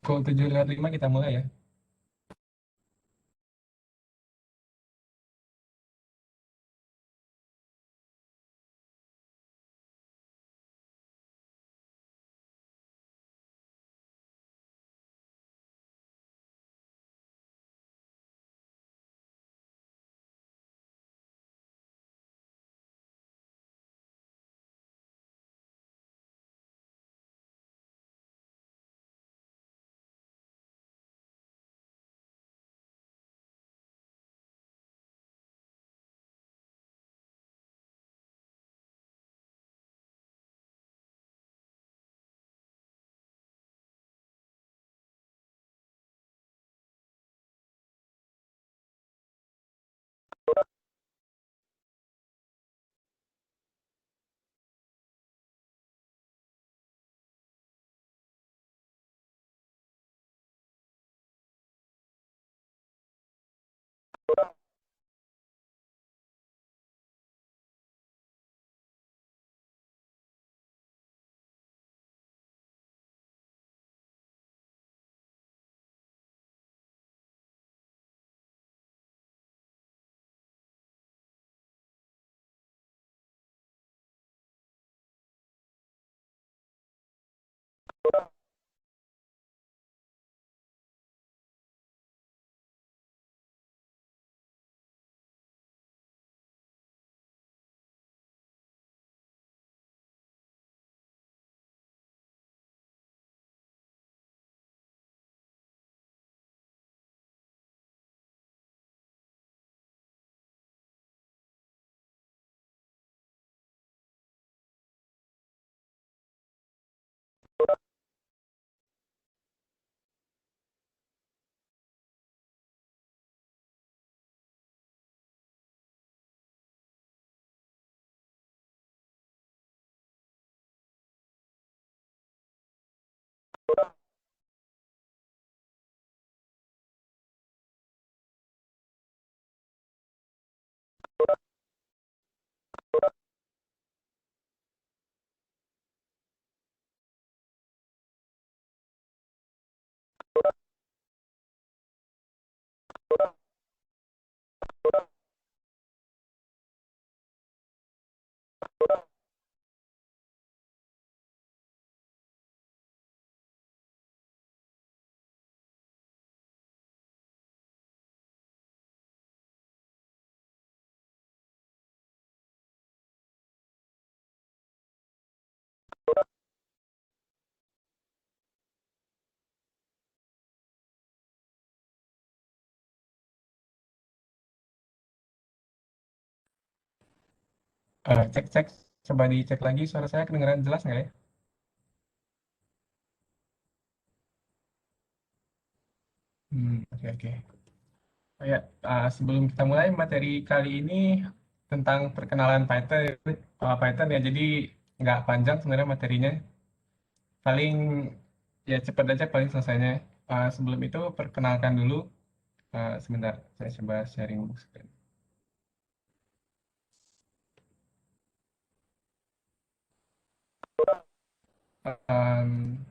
Pukul 7.05 kita mulai ya. Cek cek, coba dicek lagi suara saya kedengaran jelas nggak ya? Oke oke. Oh ya, sebelum kita mulai materi kali ini tentang perkenalan Python, Python ya, jadi nggak panjang sebenarnya materinya, paling ya cepat aja paling selesainya. Sebelum itu perkenalkan dulu. Sebentar, saya coba sharing screen. Um,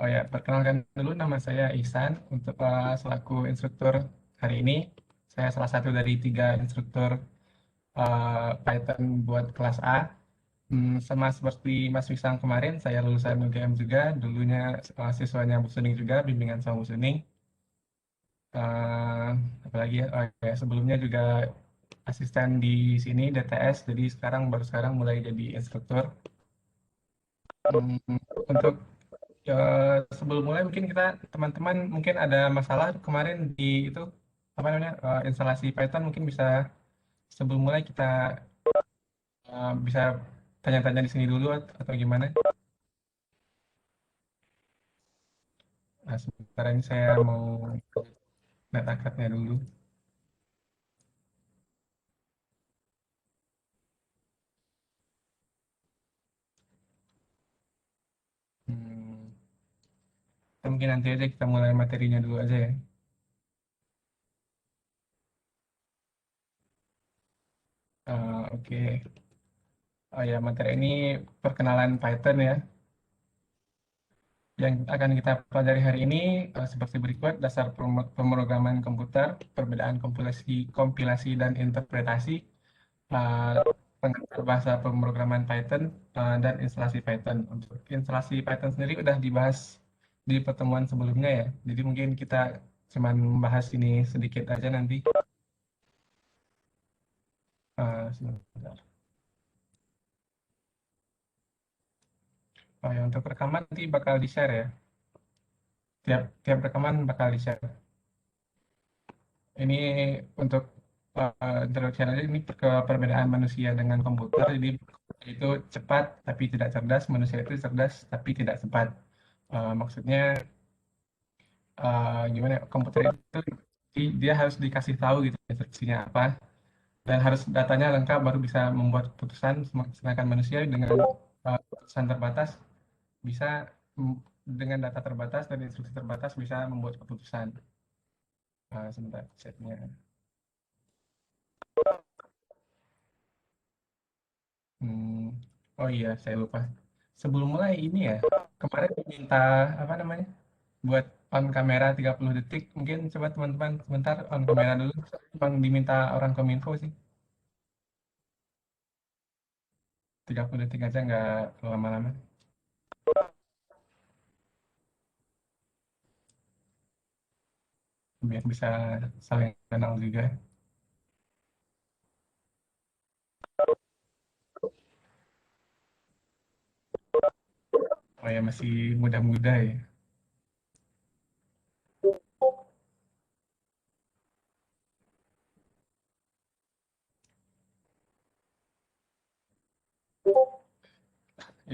oh ya, perkenalkan dulu nama saya Ihsan untuk selaku instruktur hari ini. saya salah satu dari 3 instruktur Python buat kelas A. Sama seperti Mas Wisang kemarin, saya lulusan UGM juga, dulunya siswanya Bu Suning juga, bimbingan sama Bu Suning. Eh, Apalagi ya, sebelumnya juga asisten di sini DTS, jadi baru sekarang mulai jadi instruktur. Hmm, untuk sebelum mulai mungkin kita teman-teman mungkin ada masalah kemarin di itu apa namanya instalasi Python, mungkin bisa sebelum mulai kita bisa tanya-tanya di sini dulu atau gimana. Nah, sementara ini saya mau data dulu. Hmm, Mungkin nanti aja kita mulai materinya dulu aja ya. Oke. Oh ya, materi ini perkenalan Python ya. Yang akan kita pelajari hari ini seperti berikut: dasar pemrograman komputer, perbedaan kompilasi dan interpretasi, uh, pengantar bahasa pemrograman Python, dan instalasi Python. Untuk instalasi Python sendiri udah dibahas di pertemuan sebelumnya ya. Jadi mungkin kita cuman membahas ini sedikit aja nanti. Sebentar. Oh ya, untuk rekaman nanti bakal di-share ya. Tiap tiap rekaman bakal di-share. Ini untuk introduction aja, ini ke perbedaan manusia dengan komputer. Jadi itu cepat tapi tidak cerdas, manusia itu cerdas tapi tidak cepat. Maksudnya gimana ya, komputer itu dia harus dikasih tahu gitu instruksinya apa, dan harus datanya lengkap baru bisa membuat keputusan, sedangkan manusia dengan keputusan terbatas bisa mm, dengan data terbatas dan instruksi terbatas bisa membuat keputusan. Sebentar chatnya. Hmm, oh iya, saya lupa. Sebelum mulai ini ya, kemarin diminta apa namanya? Buat on kamera 30 detik. Mungkin coba teman-teman sebentar on kamera dulu. Emang diminta orang Kominfo sih. 30 detik aja nggak lama-lama. Biar bisa saling kenal juga. Oh ya, masih muda-muda ya.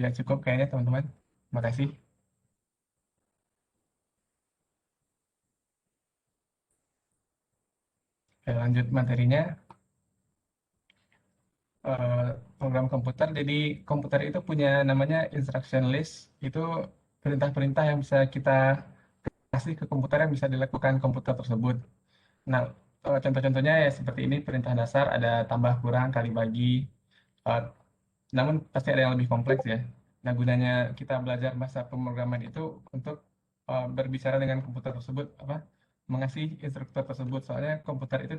Ya cukup kayaknya teman-teman. Makasih. Oke, lanjut materinya. eh, Program komputer. Jadi komputer itu punya namanya instruction list. Itu perintah-perintah yang bisa kita kasih ke komputer yang bisa dilakukan komputer tersebut. Nah, contoh-contohnya ya seperti ini: perintah dasar ada tambah, kurang, kali, bagi. Eh, Namun pasti ada yang lebih kompleks ya. Nah, gunanya kita belajar bahasa pemrograman itu untuk berbicara dengan komputer tersebut, apa, mengasih instruktur tersebut. Soalnya komputer itu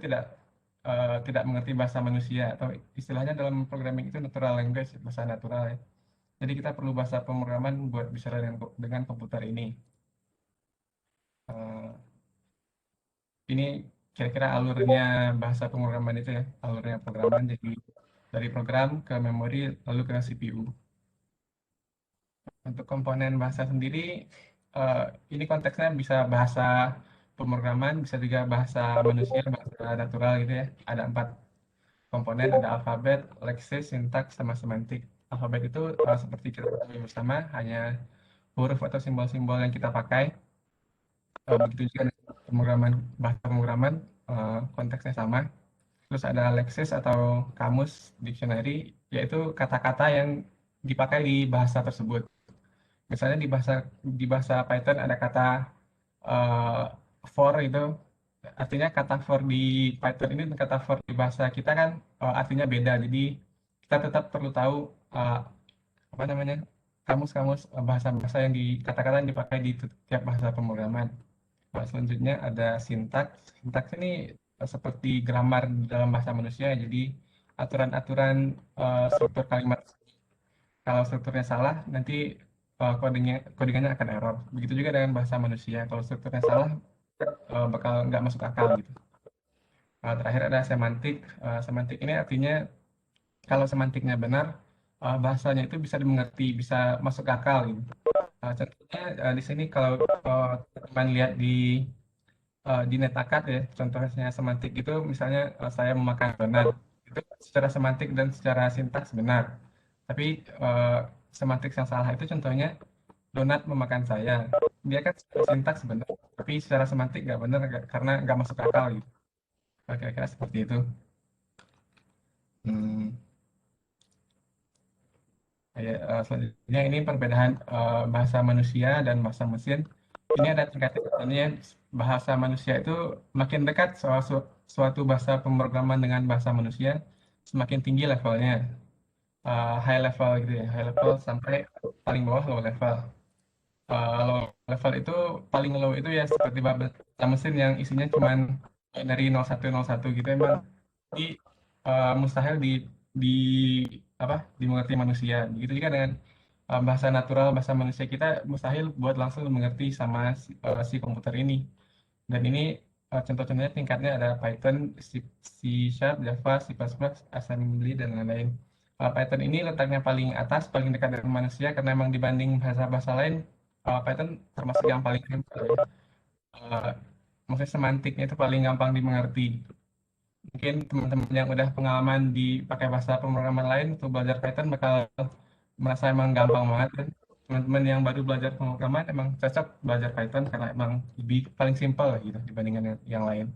tidak mengerti bahasa manusia, atau istilahnya dalam programming itu natural language, bahasa natural ya. Jadi kita perlu bahasa pemrograman buat bicara dengan komputer ini. Eh, ini kira-kira alurnya bahasa pemrograman itu ya, alurnya programan. Jadi dari program ke memori lalu ke CPU. Untuk komponen bahasa sendiri, eh, ini konteksnya bisa bahasa pemrograman, bisa juga bahasa manusia, bahasa natural gitu ya. Ada 4 komponen: ada alfabet, leksis, sintaks, sama semantik. Alfabet itu seperti kita ketahui bersama, hanya huruf atau simbol-simbol yang kita pakai. Begitu juga dengan bahasa pemrograman, konteksnya sama. Terus ada leksis atau kamus, dictionary, yaitu kata-kata yang dipakai di bahasa tersebut. Misalnya di bahasa Python ada kata eh, for itu, artinya kata for di Python ini dan kata for di bahasa kita kan artinya beda. Jadi kita tetap perlu tahu eh, apa namanya, kamus-kamus bahasa-bahasa yang kata-kata dipakai di tiap bahasa pemrograman. Selanjutnya ada sintaks. Sintaks ini seperti grammar dalam bahasa manusia. Jadi aturan-aturan struktur kalimat, kalau strukturnya salah nanti codingannya akan error. Begitu juga dengan bahasa manusia. Kalau strukturnya salah bakal nggak masuk akal gitu. Terakhir ada semantik. Semantik ini artinya kalau semantiknya benar, bahasanya itu bisa dimengerti, bisa masuk akal gitu. Contohnya di sini kalau teman lihat di NetAkad ya, contohnya semantik itu misalnya saya memakan donat, itu secara semantik dan secara sintaks benar. Tapi semantik yang salah itu contohnya donat memakan saya. Dia kan secara sintaks benar, tapi secara semantik nggak benar karena nggak masuk akal gitu. Kira-kira seperti itu. Hmm. Ya, selanjutnya ini perbedaan bahasa manusia dan bahasa mesin. Ini ada tingkat-tingkatannya. Bahasa manusia itu makin dekat soal suatu bahasa pemrograman dengan bahasa manusia, semakin tinggi levelnya. High level gitu ya, high level sampai paling bawah low level. Low level itu paling low itu ya seperti bahasa mesin yang isinya cuman dari 0101 gitu emang di mustahil di apa dimengerti manusia. Begitu juga dengan bahasa natural, bahasa manusia kita mustahil buat langsung mengerti sama si komputer ini. Dan ini contoh-contohnya tingkatnya ada Python, C Sharp, Java, C++, Assembly, dan lain-lain. Python ini letaknya paling atas, paling dekat dengan manusia karena memang dibanding bahasa-bahasa lain, Python termasuk yang paling simpel ya. Uh, Maksudnya semantiknya itu paling gampang dimengerti. Mungkin teman-teman yang udah pengalaman dipakai bahasa pemrograman lain untuk belajar Python bakal merasa emang gampang banget kan. Teman-teman yang baru belajar pemrograman emang cocok belajar Python karena emang lebih paling simpel lah gitu dibandingkan yang lain.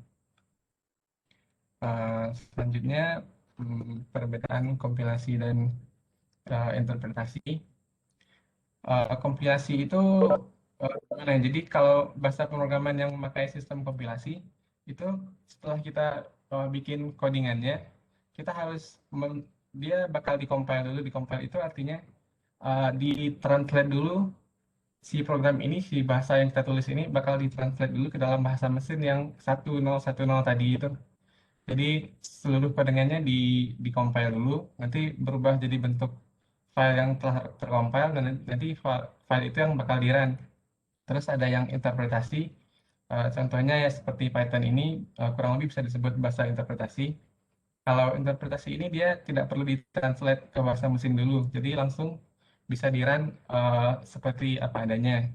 Selanjutnya perbedaan kompilasi dan interpretasi. Kompilasi itu gimana ya? Jadi kalau bahasa pemrograman yang memakai sistem kompilasi itu setelah kita bikin codingannya, kita harus dia bakal dikompil dulu. Dikompil itu artinya ditranslate dulu si program ini, si bahasa yang kita tulis ini bakal ditranslate dulu ke dalam bahasa mesin yang 1010 tadi itu. Jadi seluruh codingannya di-compile dulu, nanti berubah jadi bentuk file yang telah tercompile dan nanti file itu yang bakal di-run. Terus ada yang interpretasi, contohnya ya seperti Python ini kurang lebih bisa disebut bahasa interpretasi. Kalau interpretasi ini dia tidak perlu ditranslate ke bahasa mesin dulu, jadi langsung bisa di-run seperti apa adanya.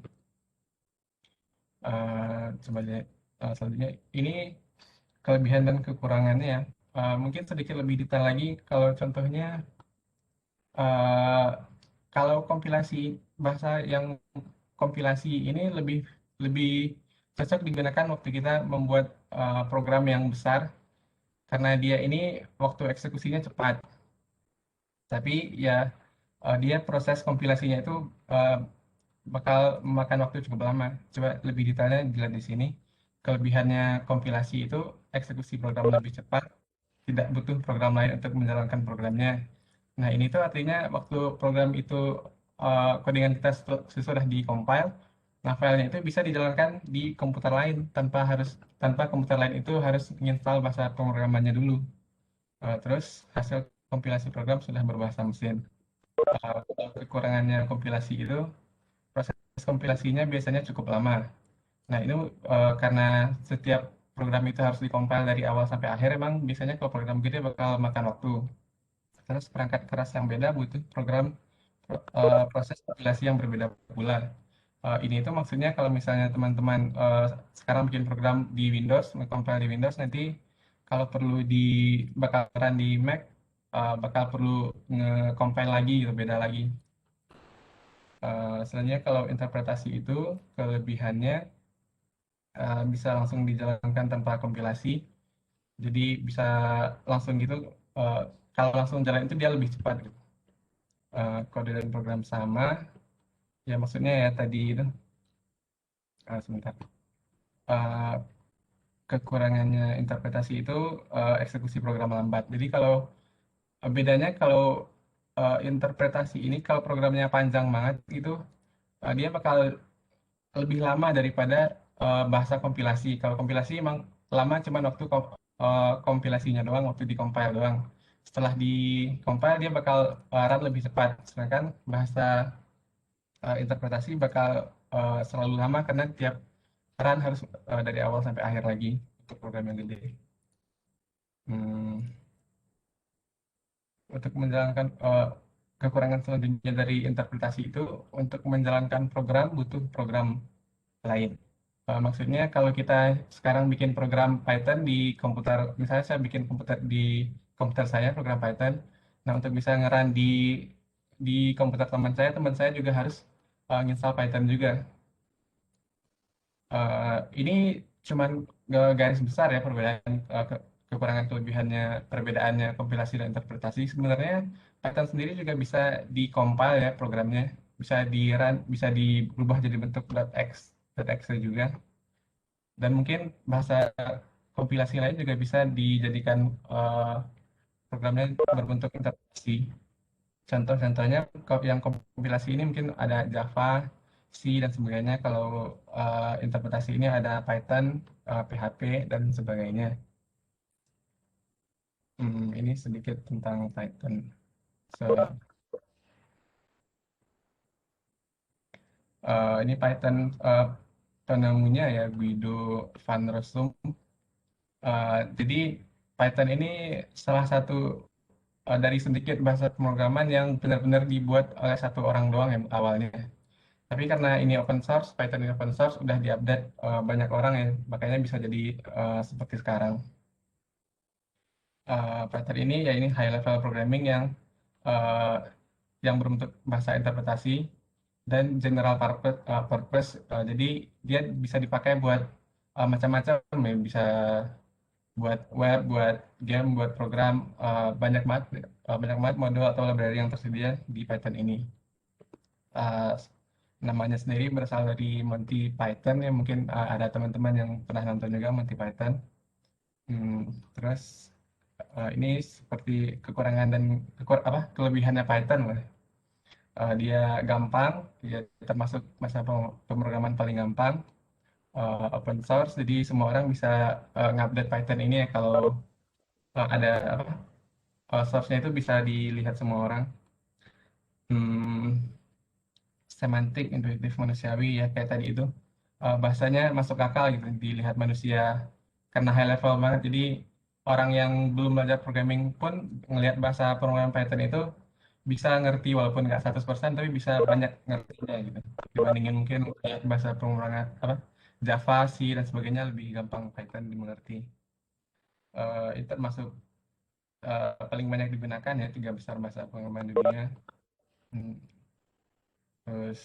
Coba lihat selanjutnya. Ini kelebihan dan kekurangannya ya. Mungkin sedikit lebih detail lagi kalau contohnya eh, kalau kompilasi bahasa yang kompilasi ini lebih lebih cocok digunakan waktu kita membuat program yang besar karena dia ini waktu eksekusinya cepat. Tapi ya dia proses kompilasinya itu eh, bakal memakan waktu cukup lama. Coba lebih detailnya dilihat di sini. Kelebihannya kompilasi itu eksekusi program lebih cepat, tidak butuh program lain untuk menjalankan programnya. Nah, ini tuh artinya waktu program itu codingan kita sudah di-compile, nah filenya itu bisa dijalankan di komputer lain tanpa komputer lain itu harus menginstal bahasa pemrogramannya dulu. Terus hasil kompilasi program sudah berbahasa mesin. Kekurangannya kompilasi itu proses kompilasinya biasanya cukup lama. Nah, ini karena setiap program itu harus dikompil dari awal sampai akhir, emang biasanya kalau program gede bakal makan waktu. Terus perangkat keras yang beda butuh proses kompilasi yang berbeda pula. Ini itu maksudnya kalau misalnya teman-teman sekarang bikin program di Windows, nge-compile di Windows, nanti kalau perlu bakalan di Mac, bakal perlu nge-compile lagi gitu, beda lagi. Selanjutnya kalau interpretasi itu kelebihannya bisa langsung dijalankan tanpa kompilasi. Jadi bisa langsung gitu. eh, Kalau langsung jalan itu dia lebih cepat gitu. Kode dan program sama. Ya maksudnya ya tadi itu sebentar. Eh, Kekurangannya interpretasi itu eksekusi program lambat. Jadi kalau bedanya kalau interpretasi ini kalau programnya panjang banget itu dia bakal lebih lama daripada bahasa kompilasi. Kalau kompilasi emang lama cuman waktu kompilasinya doang, waktu di compile doang. Setelah di compile dia bakal run lebih cepat. Sedangkan bahasa interpretasi bakal selalu lama karena tiap run harus dari awal sampai akhir lagi untuk program yang gede. Hmm, untuk menjalankan kekurangan selanjutnya dari interpretasi itu, untuk menjalankan program butuh program lain. Maksudnya kalau kita sekarang bikin program Python di komputer, misalnya saya bikin komputer di komputer saya program Python. Nah, untuk bisa ngeran di komputer teman saya juga harus nginstal Python juga. Ini cuman garis besar ya perbedaan kekurangan kelebihannya, perbedaannya kompilasi dan interpretasi. Sebenarnya Python sendiri juga bisa di-compile ya programnya, bisa di run, bisa diubah jadi bentuk .x, .exe juga. Dan mungkin bahasa kompilasi lain juga bisa dijadikan programnya berbentuk interpretasi. Contoh-contohnya yang kompilasi ini mungkin ada Java, C, dan sebagainya. Kalau interpretasi ini ada Python, PHP, dan sebagainya. Ini sedikit tentang Python. So, ini Python penemunya ya Guido van Rossum. Jadi Python ini salah satu dari sedikit bahasa pemrograman yang benar-benar dibuat oleh satu orang doang ya awalnya. Tapi karena ini open source, Python ini open source, udah diupdate banyak orang ya, makanya bisa jadi seperti sekarang. Python ini ya ini high level programming uh, yang berbentuk bahasa interpretasi dan general purpose. Jadi dia bisa dipakai buat macam-macam ya, bisa buat web, buat game, buat program, banyak banget modul atau library yang tersedia di Python ini. Uh, Namanya sendiri berasal dari Monty Python ya, mungkin ada teman-teman yang pernah nonton juga Monty Python. Terus ini seperti kekurangan dan kelebihannya Python lah. Dia gampang, dia termasuk masa pemrograman paling gampang, open source, jadi semua orang bisa ngupdate Python ini ya kalau ada source-nya itu bisa dilihat semua orang. Hmm, Semantik, intuitif, manusiawi ya kayak tadi itu. Bahasanya masuk akal gitu dilihat manusia karena high level banget. Jadi orang yang belum belajar programming pun ngelihat bahasa pemrograman Python itu bisa ngerti walaupun nggak 100% tapi bisa banyak ngertinya gitu. Dibandingin mungkin lihat bahasa pemrograman Java, C dan sebagainya lebih gampang Python dimengerti. Itu termasuk paling banyak digunakan ya tiga besar bahasa pemrograman dunia. Hmm, Terus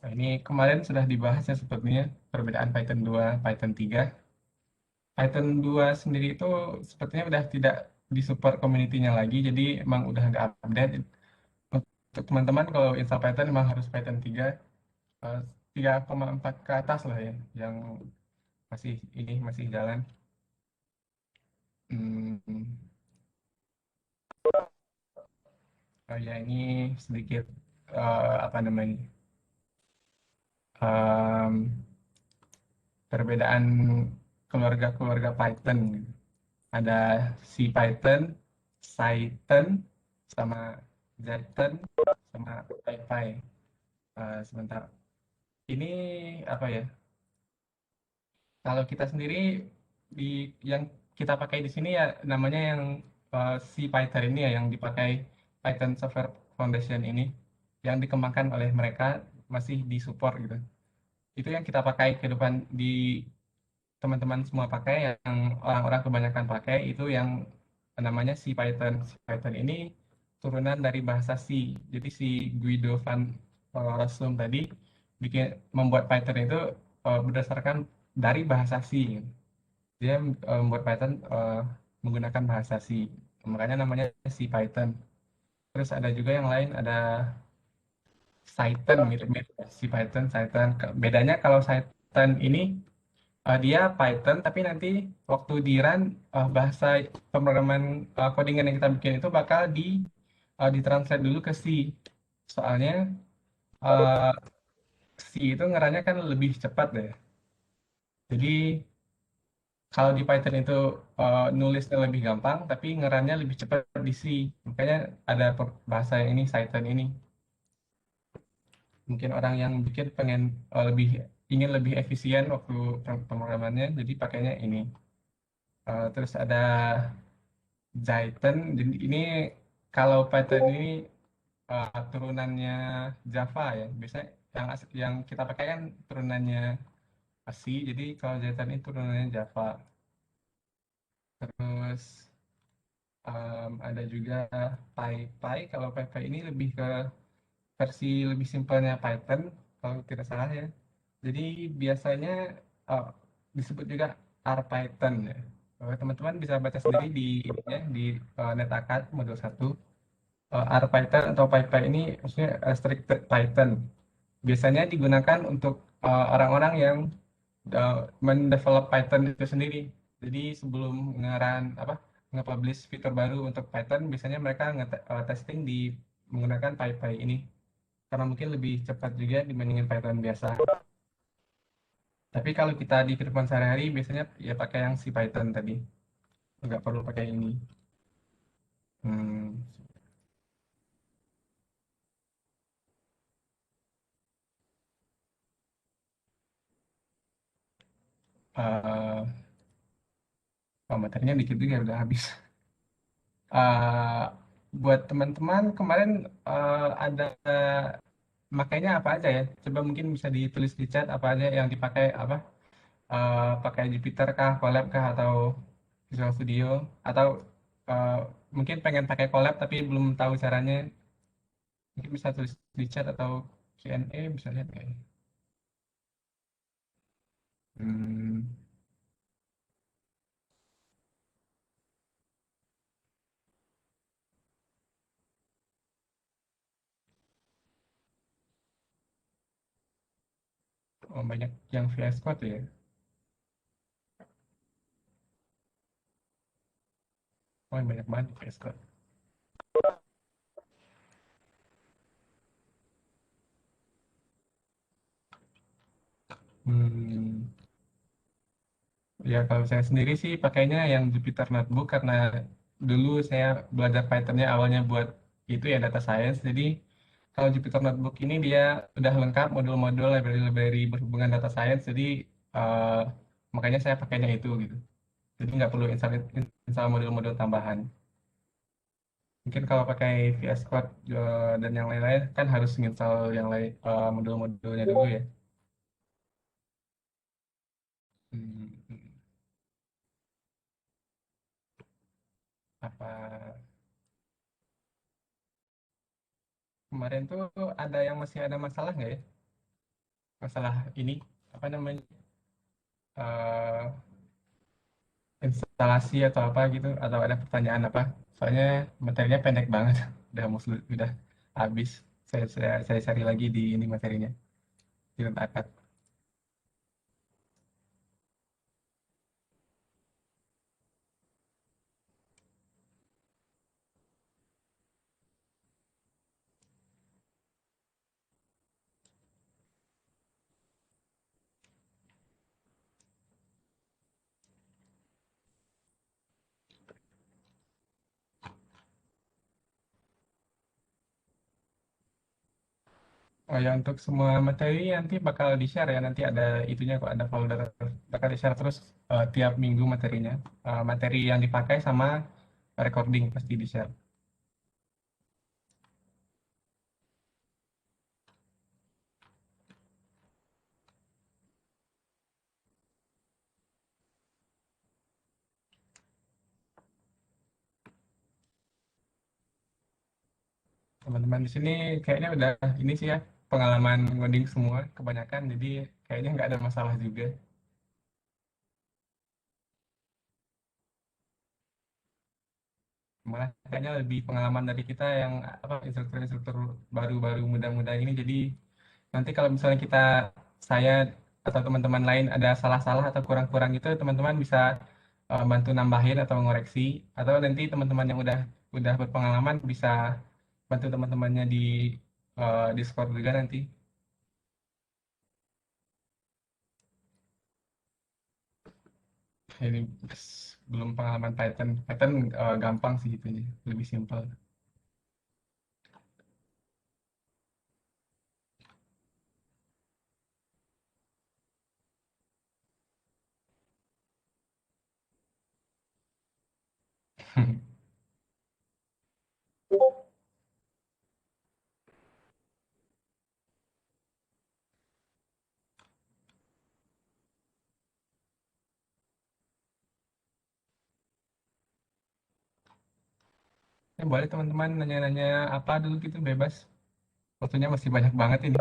nah, ini kemarin sudah dibahas ya sepertinya perbedaan Python 2, Python 3. Python 2 sendiri itu sepertinya udah tidak disupport community-nya lagi, jadi emang udah nggak update. Untuk teman-teman kalau install Python emang harus Python 3, eh, 3,4 ke atas lah ya, yang masih jalan. Hmm, ya ini sedikit apa namanya em, perbedaan keluarga-keluarga Python. Ada CPython, Python, sama Jython, sama PyPy. Sebentar. Ini apa ya? Kalau kita sendiri di yang kita pakai di sini ya namanya yang CPython ini ya yang dipakai Python Software Foundation ini yang dikembangkan oleh mereka masih disupport gitu. Itu yang kita pakai ke depan di teman-teman semua pakai, yang orang-orang kebanyakan pakai itu yang namanya C Python. C Python ini turunan dari bahasa C. Jadi si Guido van Rossum tadi bikin membuat Python itu berdasarkan dari bahasa C. Dia membuat Python menggunakan bahasa C. Makanya namanya C Python. Terus ada juga yang lain, ada Python mirip-mirip C Python, Python. Bedanya kalau Python ini dia Python tapi nanti waktu di run bahasa pemrograman codingan yang kita bikin itu bakal ditranslate dulu ke C. Soalnya uh, C itu ngeranya kan lebih cepat deh. Jadi kalau di Python itu nulisnya lebih gampang, tapi ngerannya lebih cepat di C. Makanya ada bahasa yang ini, Python ini. Mungkin orang yang bikin pengen ingin lebih efisien waktu pemrogramannya, jadi pakainya ini. Terus ada Jython. Jadi ini kalau Python ini turunannya Java ya. Biasanya yang kita pakai kan turunannya C. Jadi kalau Jython ini turunannya Java. Terus ada juga PyPy. Kalau PyPy ini lebih ke versi lebih simpelnya Python, kalau tidak salah ya. Jadi biasanya eh, disebut juga RPython ya. Teman-teman bisa baca sendiri di ininya di NetAcad modul 1. RPython atau PyPy ini maksudnya restricted Python. Biasanya digunakan untuk orang-orang yang mendevelop Python itu sendiri. Jadi sebelum apa nge-publish fitur baru untuk Python, biasanya mereka testing di menggunakan PyPy ini karena mungkin lebih cepat juga dibandingin Python biasa. Tapi kalau kita di kehidupan sehari-hari biasanya ya pakai yang si Python tadi, nggak perlu pakai ini. Hmm, eh materinya dikit juga udah habis. Eh, buat teman-teman kemarin ada makainya apa aja ya? Coba mungkin bisa ditulis di chat apa aja yang dipakai apa? Pakai Jupyter kah, Colab kah, atau Visual Studio, atau eh, mungkin pengen pakai Colab tapi belum tahu caranya, mungkin bisa tulis di chat atau Q&A bisa lihat kayak. Hmm, oh, banyak yang VS Code ya. Oh, banyak banget VS Code. Hmm, ya kalau saya sendiri sih pakainya yang Jupyter Notebook karena dulu saya belajar Pythonnya awalnya buat itu ya data science. Jadi kalau Jupyter Notebook ini dia udah lengkap modul-modul library-library berhubungan data science. Jadi eh, makanya saya pakainya itu gitu. Jadi nggak perlu install modul-modul tambahan. Mungkin kalau pakai VS Code dan yang lain-lain kan harus install yang lain modul-modulnya dulu ya. Hmm, hmm. Apa kemarin tuh ada yang masih ada masalah nggak ya? Masalah ini apa namanya eh, instalasi atau apa gitu atau ada pertanyaan apa? Soalnya materinya pendek banget, udah habis. Saya cari lagi di ini materinya di akad. Oh ya untuk semua materi nanti bakal di share ya nanti ada itunya kok ada folder bakal di share terus tiap minggu materinya. Materi yang dipakai sama recording pasti di share. Teman-teman di sini kayaknya udah ini sih ya pengalaman ngoding semua kebanyakan jadi kayaknya nggak ada masalah juga. Malah kayaknya lebih pengalaman dari kita yang apa instruktur-instruktur baru-baru muda-muda ini jadi nanti kalau misalnya saya atau teman-teman lain ada salah-salah atau kurang-kurang itu teman-teman bisa bantu nambahin atau ngoreksi atau nanti teman-teman yang udah berpengalaman bisa bantu teman-temannya di Discord juga nanti. ini belum pengalaman Python. Python gampang sih gitu ya, lebih simpel. Ya, boleh teman-teman nanya-nanya apa dulu gitu bebas. Waktunya masih banyak banget ini.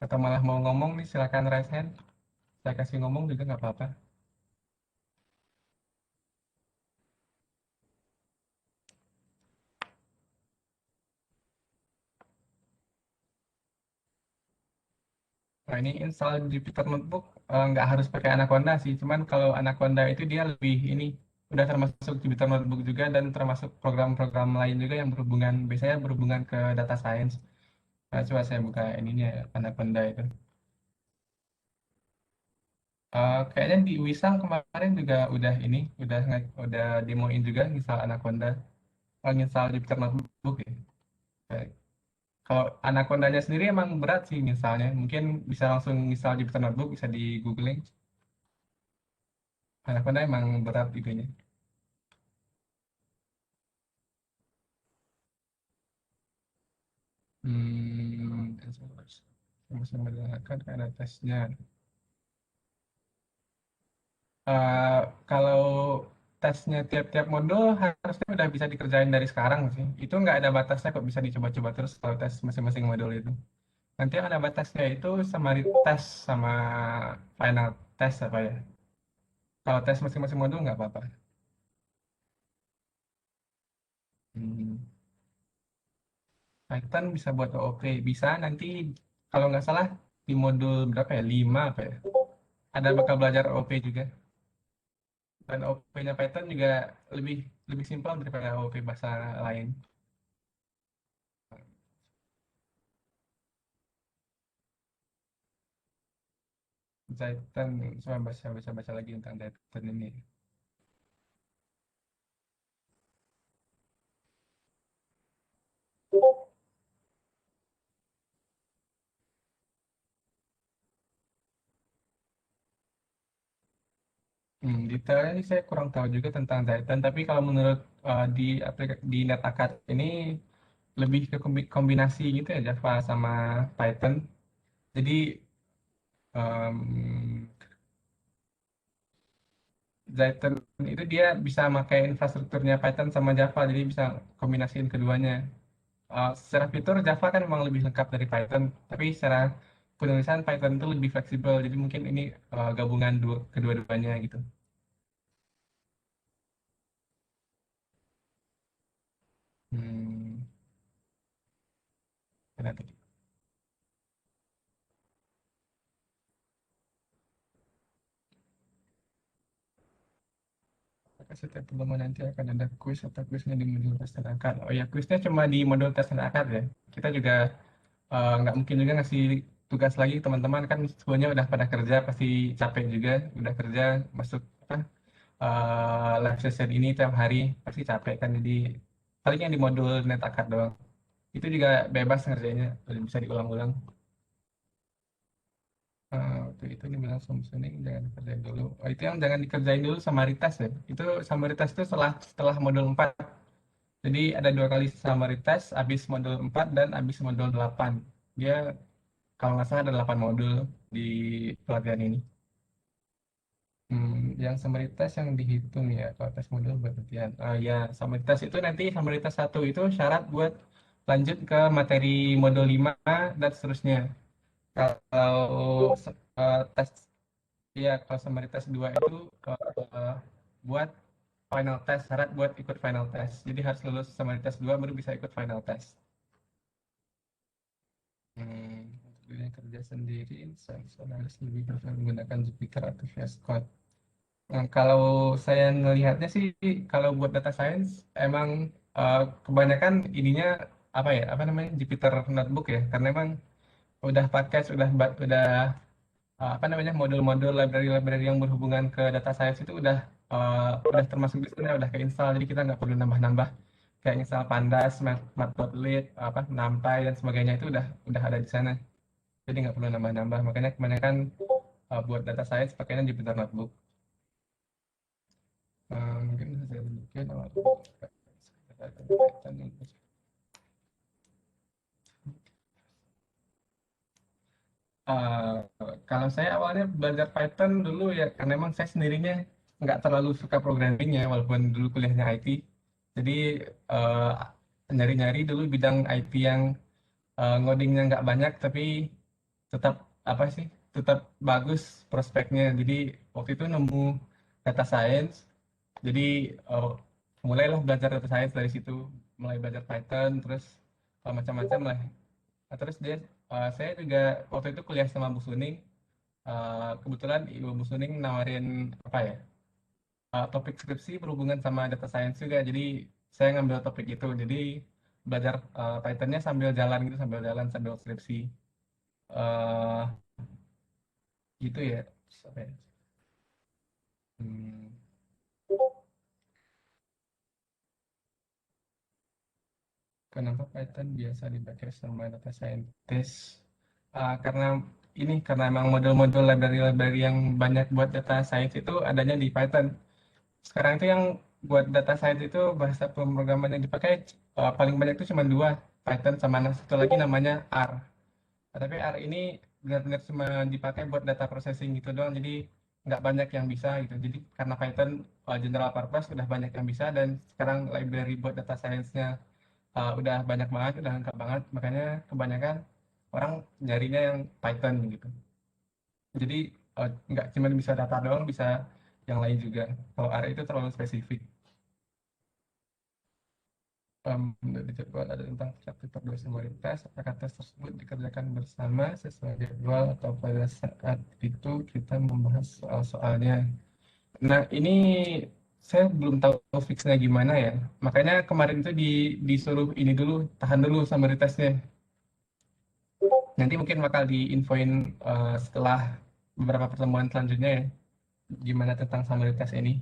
Atau malah mau ngomong nih silakan raise hand. Saya kasih ngomong juga nggak apa-apa. Nah, ini install Jupyter Notebook nggak harus pakai Anaconda sih. Cuman kalau Anaconda itu dia lebih ini udah termasuk Jupyter Notebook juga dan termasuk program-program lain juga yang berhubungan biasanya berhubungan ke data science. Nah, coba saya buka ininya ya, Anaconda itu. Kayaknya di Wisang kemarin juga udah ini udah demoin juga misal Anaconda. Oh, install Jupyter Notebook ya. Baik. Kalau Anacondanya sendiri emang berat sih misalnya. Mungkin bisa langsung install Jupyter Notebook bisa di googling. Anaconda emang berat itunya. Masih mendengarkan ada tesnya. Eh, Kalau tesnya tiap-tiap modul harusnya udah bisa dikerjain dari sekarang sih. Itu nggak ada batasnya kok bisa dicoba-coba terus kalau tes masing-masing modul itu. Nanti yang ada batasnya itu summary test sama final test apa ya. Kalau tes masing-masing modul nggak apa-apa. Hmm, Python bisa buat OOP. Bisa nanti kalau nggak salah di modul berapa ya? 5 apa ya? Ada bakal belajar OOP juga. Dan OOP-nya Python juga lebih lebih simpel daripada OOP bahasa lain. Python, coba baca lagi tentang Python ini. Detailnya sih saya kurang tahu juga tentang Python, tapi kalau menurut di NetAcad ini lebih ke kombinasi gitu ya Java sama Python. Jadi em, Python itu dia bisa pakai infrastrukturnya Python sama Java, jadi bisa kombinasiin keduanya. Secara fitur Java kan memang lebih lengkap dari Python, tapi secara penulisan Python itu lebih fleksibel, jadi mungkin ini gabungan kedua-duanya gitu. Hmm, Benar tadi. Maka setiap pertemuan nanti akan ada kuis atau kuisnya di modul tes dan akad. Oh ya, kuisnya cuma di modul tes dan akad ya. Kita juga nggak mungkin juga ngasih tugas lagi ke teman-teman kan semuanya udah pada kerja pasti capek juga udah kerja masuk apa live session ini tiap hari pasti capek kan jadi paling yang di modul net akad doang itu juga bebas ngerjainnya bisa diulang-ulang. Waktu itu dibilang sumsuming jangan dikerjain dulu. Oh, itu yang jangan dikerjain dulu samaritas ya. Itu samaritas itu setelah modul 4. Jadi ada 2 kali samaritas habis modul 4 dan habis modul 8. Dia kalau nggak salah ada 8 modul di pelatihan ini. Yang samaritas yang dihitung ya kalau tes modul buat pelatihan. Ya, samaritas itu nanti samaritas 1 itu syarat buat lanjut ke materi modul 5 dan seterusnya. Kalau tes ya kalau samaritas 2 itu eh, buat final test, syarat buat ikut final test. Jadi harus lulus samaritas 2 baru bisa ikut final test. Untuk dunia kerja sendiri, saya harus lebih prefer menggunakan Jupyter atau VS Code. Kalau saya ngelihatnya sih, kalau buat data science, emang kebanyakan ininya apa ya, apa namanya Jupyter Notebook ya, karena emang udah pakai apa namanya modul-modul library-library yang berhubungan ke data science itu udah termasuk di sana, udah keinstall, jadi kita nggak perlu nambah-nambah kayak install Pandas, Matplotlib, apa NumPy dan sebagainya itu udah ada di sana, jadi nggak perlu nambah-nambah. Makanya kebanyakan buat data science pakainya Jupyter Notebook. Mungkin saya tunjukin awal. Eh, Kalau saya awalnya belajar Python dulu ya karena emang saya sendirinya nggak terlalu suka programmingnya walaupun dulu kuliahnya IT. Jadi eh, nyari-nyari dulu bidang IT yang ngodingnya nggak banyak tapi tetap apa sih tetap bagus prospeknya. Jadi waktu itu nemu data science. Jadi eh, mulailah belajar data science dari situ, mulai belajar Python terus macam-macam lah. Nah, terus saya juga waktu itu kuliah sama Bu Suning. Kebetulan Ibu Bu Suning nawarin apa ya topik skripsi berhubungan sama data science juga. Jadi saya ngambil topik itu. Jadi belajar Pythonnya sambil jalan gitu, sambil jalan sambil skripsi. eh Gitu ya. Terus apa ya? Hmm, Kenapa Python biasa dipakai sama data scientist? Karena emang model-model library-library yang banyak buat data science itu adanya di Python. Sekarang itu yang buat data science itu bahasa pemrograman yang dipakai paling banyak itu cuma dua, Python sama satu lagi namanya R. Nah, tapi R ini benar-benar cuma dipakai buat data processing gitu doang, jadi nggak banyak yang bisa gitu. Jadi karena Python general purpose udah banyak yang bisa dan sekarang library buat data science-nya udah banyak banget, udah lengkap banget, makanya kebanyakan orang nyarinya yang Python gitu. Jadi nggak cuma bisa data doang, bisa yang lain juga. Kalau R itu terlalu spesifik. Dari jadwal ada tentang capture dua simultas, apakah tes tersebut dikerjakan bersama sesuai jadwal atau pada saat itu kita membahas soal-soalnya. Nah, ini saya belum tahu fixnya gimana ya. Makanya kemarin itu disuruh ini dulu, tahan dulu summary testnya. Nanti mungkin bakal diinfoin setelah beberapa pertemuan selanjutnya ya, gimana tentang summary test ini.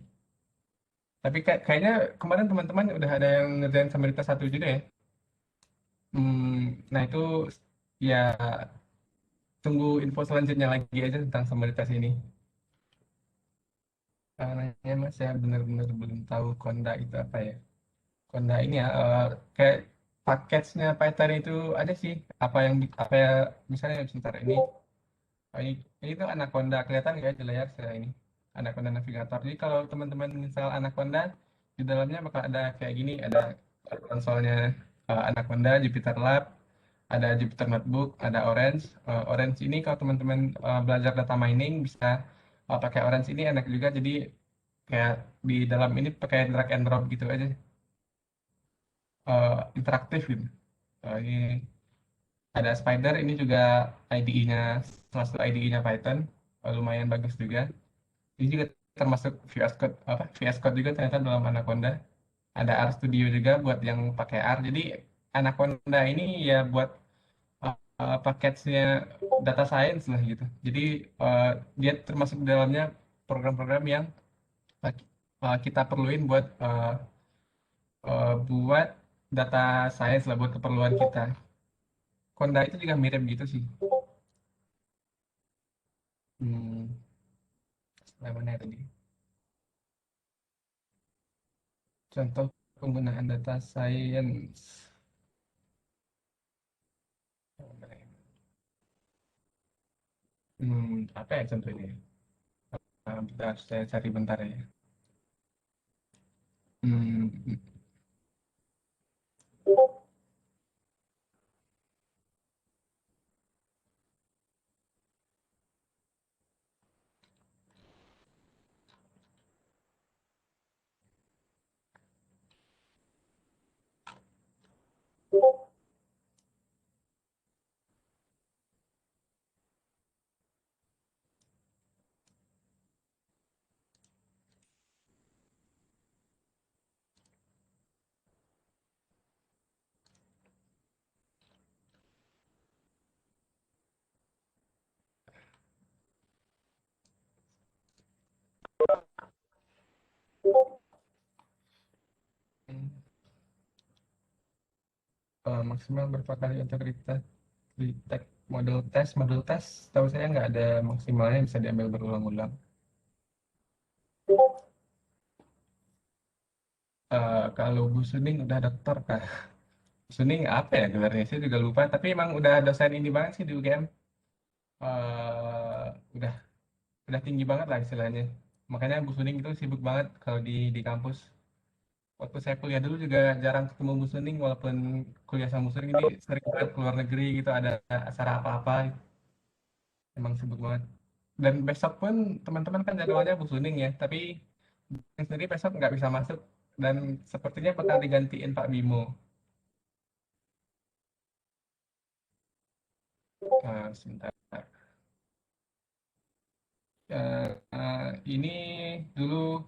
Tapi kayaknya kemarin teman-teman udah ada yang ngerjain summary test satu juga ya. Nah itu ya tunggu info selanjutnya lagi aja tentang samaritas ini. Karena mas saya benar-benar belum tahu Konda itu apa ya. Konda ini ya kayak paketnya Python itu ada sih. Apa ya misalnya sebentar ini tuh Anaconda kelihatan nggak ya di layar saya ini Anaconda Navigator. Jadi kalau teman-teman install Anaconda di dalamnya bakal ada kayak gini, ada konsolnya Anaconda, Jupyter Lab, ada Jupyter Notebook, ada Orange. Orange ini kalau teman-teman belajar data mining bisa pakai Orange ini enak juga. Jadi kayak di dalam ini pakai drag and drop gitu aja, interaktif gitu. Ini ada Spider, ini juga IDE-nya, salah satu IDE-nya Python, lumayan bagus juga. Ini juga termasuk VS Code VS Code juga ternyata dalam Anaconda. Ada R Studio juga buat yang pakai R. Jadi Anaconda ini ya buat paketnya data science lah gitu. Jadi uh, dia termasuk di dalamnya program-program yang kita perluin buat data science lah buat keperluan kita. Conda itu juga mirip gitu sih. Hmm, Sebelah mana ya tadi? Contoh penggunaan data science. Apa ya contohnya? Bentar, saya cari bentar ya. Hmm, Hmm, maksimal berapa kali untuk retake model tes tahu saya nggak ada maksimalnya, bisa diambil berulang-ulang. Kalau Bu Suning udah dokter kah? Suning apa ya gelarnya? Saya juga lupa. Tapi emang udah dosen ini banget sih di UGM. Udah tinggi banget lah istilahnya. Makanya Bu Suning itu sibuk banget kalau di kampus. Waktu saya kuliah dulu juga jarang ketemu Bu Suning, walaupun kuliah sama Bu Suning ini sering banget keluar negeri gitu, ada acara apa-apa, emang sibuk banget. Dan besok pun teman-teman kan jadwalnya Bu Suning ya, tapi yang sendiri besok nggak bisa masuk dan sepertinya bakal digantiin Pak Bimo. Sebentar. Ini dulu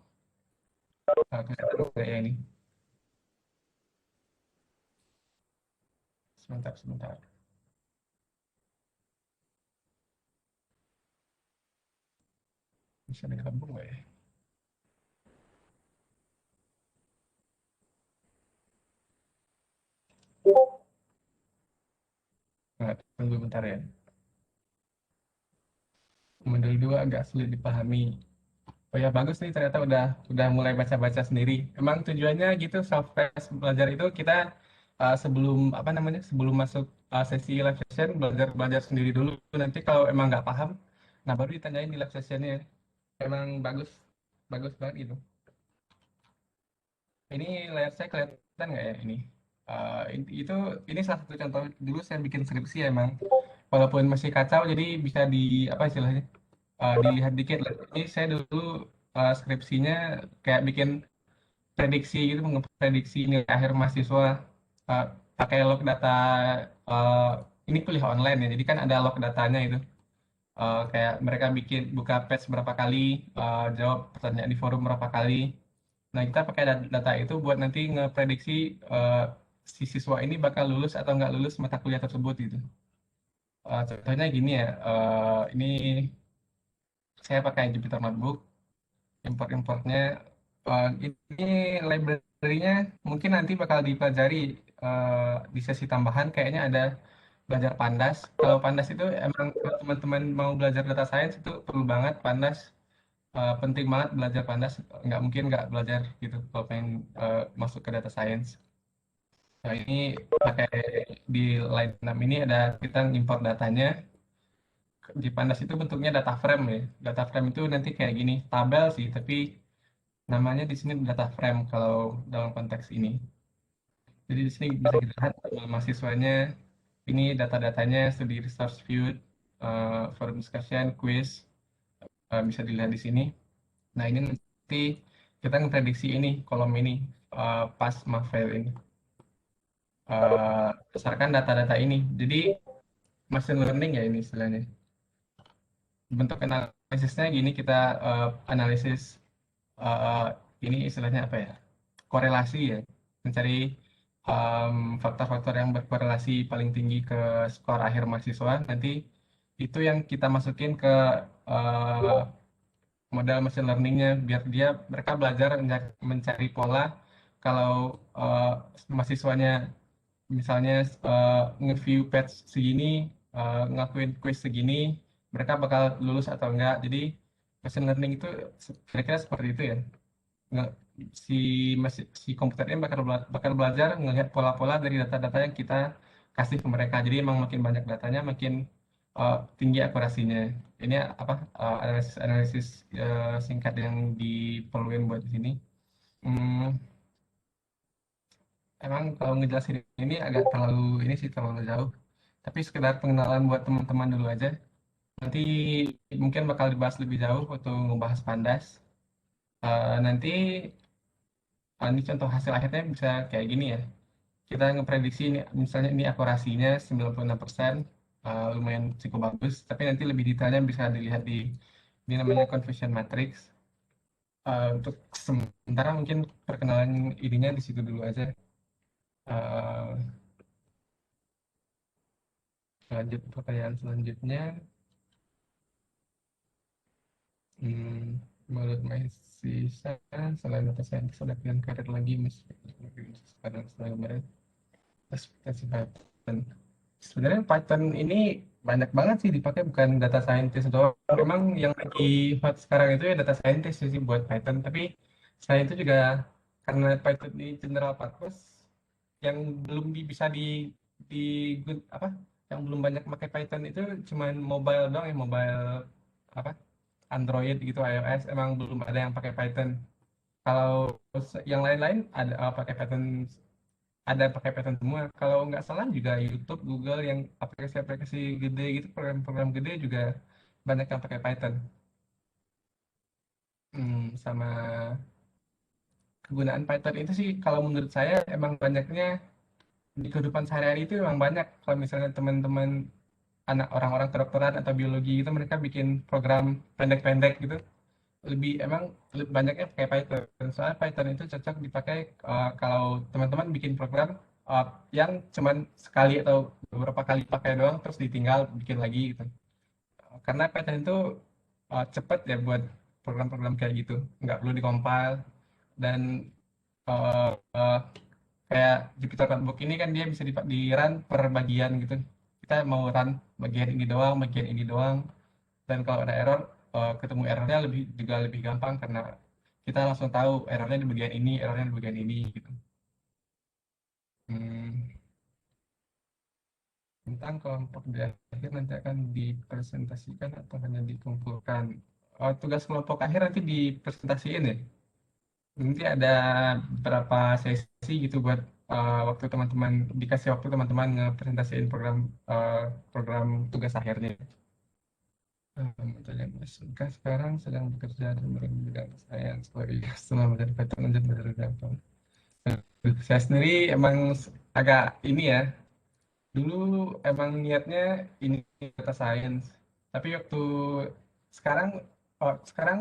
kelihatan nggak ya ini? Sebentar. Bisa digabung nggak ya? Nggak, tunggu bentar ya. Model 2 agak sulit dipahami. Oh ya bagus nih, ternyata udah mulai baca-baca sendiri. Emang tujuannya gitu, soft test belajar itu kita sebelum apa namanya, sebelum masuk sesi live session belajar belajar sendiri dulu. Nanti kalau emang nggak paham, nah baru ditanyain di live sessionnya. Emang bagus bagus banget gitu. Ini layar saya kelihatan nggak ya ini? Itu ini salah satu contoh dulu saya bikin skripsi ya, emang. Walaupun masih kacau, jadi bisa di apa istilahnya, dilihat dikit lah. Ini saya dulu skripsinya kayak bikin prediksi gitu, memprediksi nilai akhir mahasiswa uh, pakai log data. uh, ini kuliah online ya, jadi kan ada log datanya itu. Kayak mereka bikin buka page berapa kali, jawab pertanyaan di forum berapa kali. Nah, kita pakai data itu buat nanti ngeprediksi uh, si siswa ini bakal lulus atau nggak lulus mata kuliah tersebut gitu. Contohnya gini ya, ini saya pakai Jupyter Notebook, import-importnya. Ini library-nya mungkin nanti bakal dipelajari di sesi tambahan, kayaknya ada belajar Pandas. Kalau Pandas itu emang kalau teman-teman mau belajar data science itu perlu banget Pandas. Penting banget belajar Pandas, nggak mungkin nggak belajar gitu kalau pengen masuk ke data science. Nah, ini pakai di line 6 ini ada kita import datanya. Di Pandas itu bentuknya data frame ya. Data frame itu nanti kayak gini, tabel sih, tapi namanya di sini data frame kalau dalam konteks ini. Jadi di sini bisa kita lihat mahasiswanya, ini data-datanya, studi resource view, forum discussion, quiz, bisa dilihat di sini. Nah ini nanti kita memprediksi ini, kolom ini, pas Mafel ini, berdasarkan data-data ini. Jadi machine learning ya ini istilahnya. Bentuk analisisnya gini, kita analisis eh, ini istilahnya apa ya? Korelasi ya, mencari faktor-faktor yang berkorelasi paling tinggi ke skor akhir mahasiswa. Nanti itu yang kita masukin ke eh, model machine learningnya, biar mereka belajar mencari pola. Kalau eh, mahasiswanya misalnya nge-view page segini, ngakuin quiz segini, mereka bakal lulus atau enggak. Jadi machine learning itu kira-kira seperti itu ya. Nge- si si komputer ini bakal belajar melihat pola-pola dari data-data yang kita kasih ke mereka. Jadi emang makin banyak datanya, makin tinggi akurasinya. Ini apa, analisis analisis singkat yang diperluin buat di sini. Hmm, Emang kalau ngejelasin ini agak terlalu ini sih, terlalu jauh. Tapi sekedar pengenalan buat teman-teman dulu aja. Nanti mungkin bakal dibahas lebih jauh waktu ngebahas Pandas. Nanti ini contoh hasil akhirnya bisa kayak gini ya. Kita ngeprediksi ini, misalnya ini akurasinya 96%, lumayan cukup bagus. Tapi nanti lebih detailnya bisa dilihat di ini namanya confusion matrix. Untuk sementara mungkin perkenalan ininya di situ dulu aja. Eh, Lanjut pertanyaan selanjutnya. Menurut mahasiswa sisa selain data scientist ada pilihan karir lagi mas sekarang setelah kemarin ekspektasi Python. Sebenarnya Python ini banyak banget sih dipakai bukan data scientist doang. Memang yang lagi hot sekarang itu ya data scientist sih buat Python. Tapi selain itu juga karena Python ini general purpose yang belum bisa di apa? Yang belum banyak pakai Python itu cuman mobile doang ya mobile apa? Android gitu iOS emang belum ada yang pakai Python. Kalau yang lain-lain ada pakai Python ada pakai Python semua. Kalau nggak salah juga YouTube, Google yang aplikasi-aplikasi gede gitu, program-program gede juga banyak yang pakai Python. Sama kegunaan Python itu sih kalau menurut saya emang banyaknya di kehidupan sehari-hari itu emang banyak. Kalau misalnya teman-teman anak orang-orang kedokteran atau biologi itu mereka bikin program pendek-pendek gitu, lebih emang lebih banyaknya pakai Python. Soalnya Python itu cocok dipakai kalau teman-teman bikin program yang cuman sekali atau beberapa kali pakai doang terus ditinggal bikin lagi gitu. Karena Python itu cepet ya buat program-program kayak gitu, nggak perlu dikompil dan uh, uh, kayak Jupyter Notebook ini kan dia bisa di run per bagian gitu. Kita mau run bagian ini doang, dan kalau ada error ketemu errornya juga lebih gampang karena kita langsung tahu errornya di bagian ini errornya di bagian ini gitu. Hmm, tentang kelompok di akhir nanti akan dipresentasikan atau hanya dikumpulkan. Tugas kelompok akhir nanti dipresentasiin ya, nanti ada beberapa sesi gitu buat waktu teman-teman dikasih waktu teman-teman ngepresentasiin eh, program tugas akhirnya. Metode yang suka sekarang sedang bekerja dan bidang sains lagi setelah menjadi veteran lanjut belajar gampang. Saya sendiri emang agak ini ya, dulu emang niatnya ini data science, tapi waktu sekarang sekarang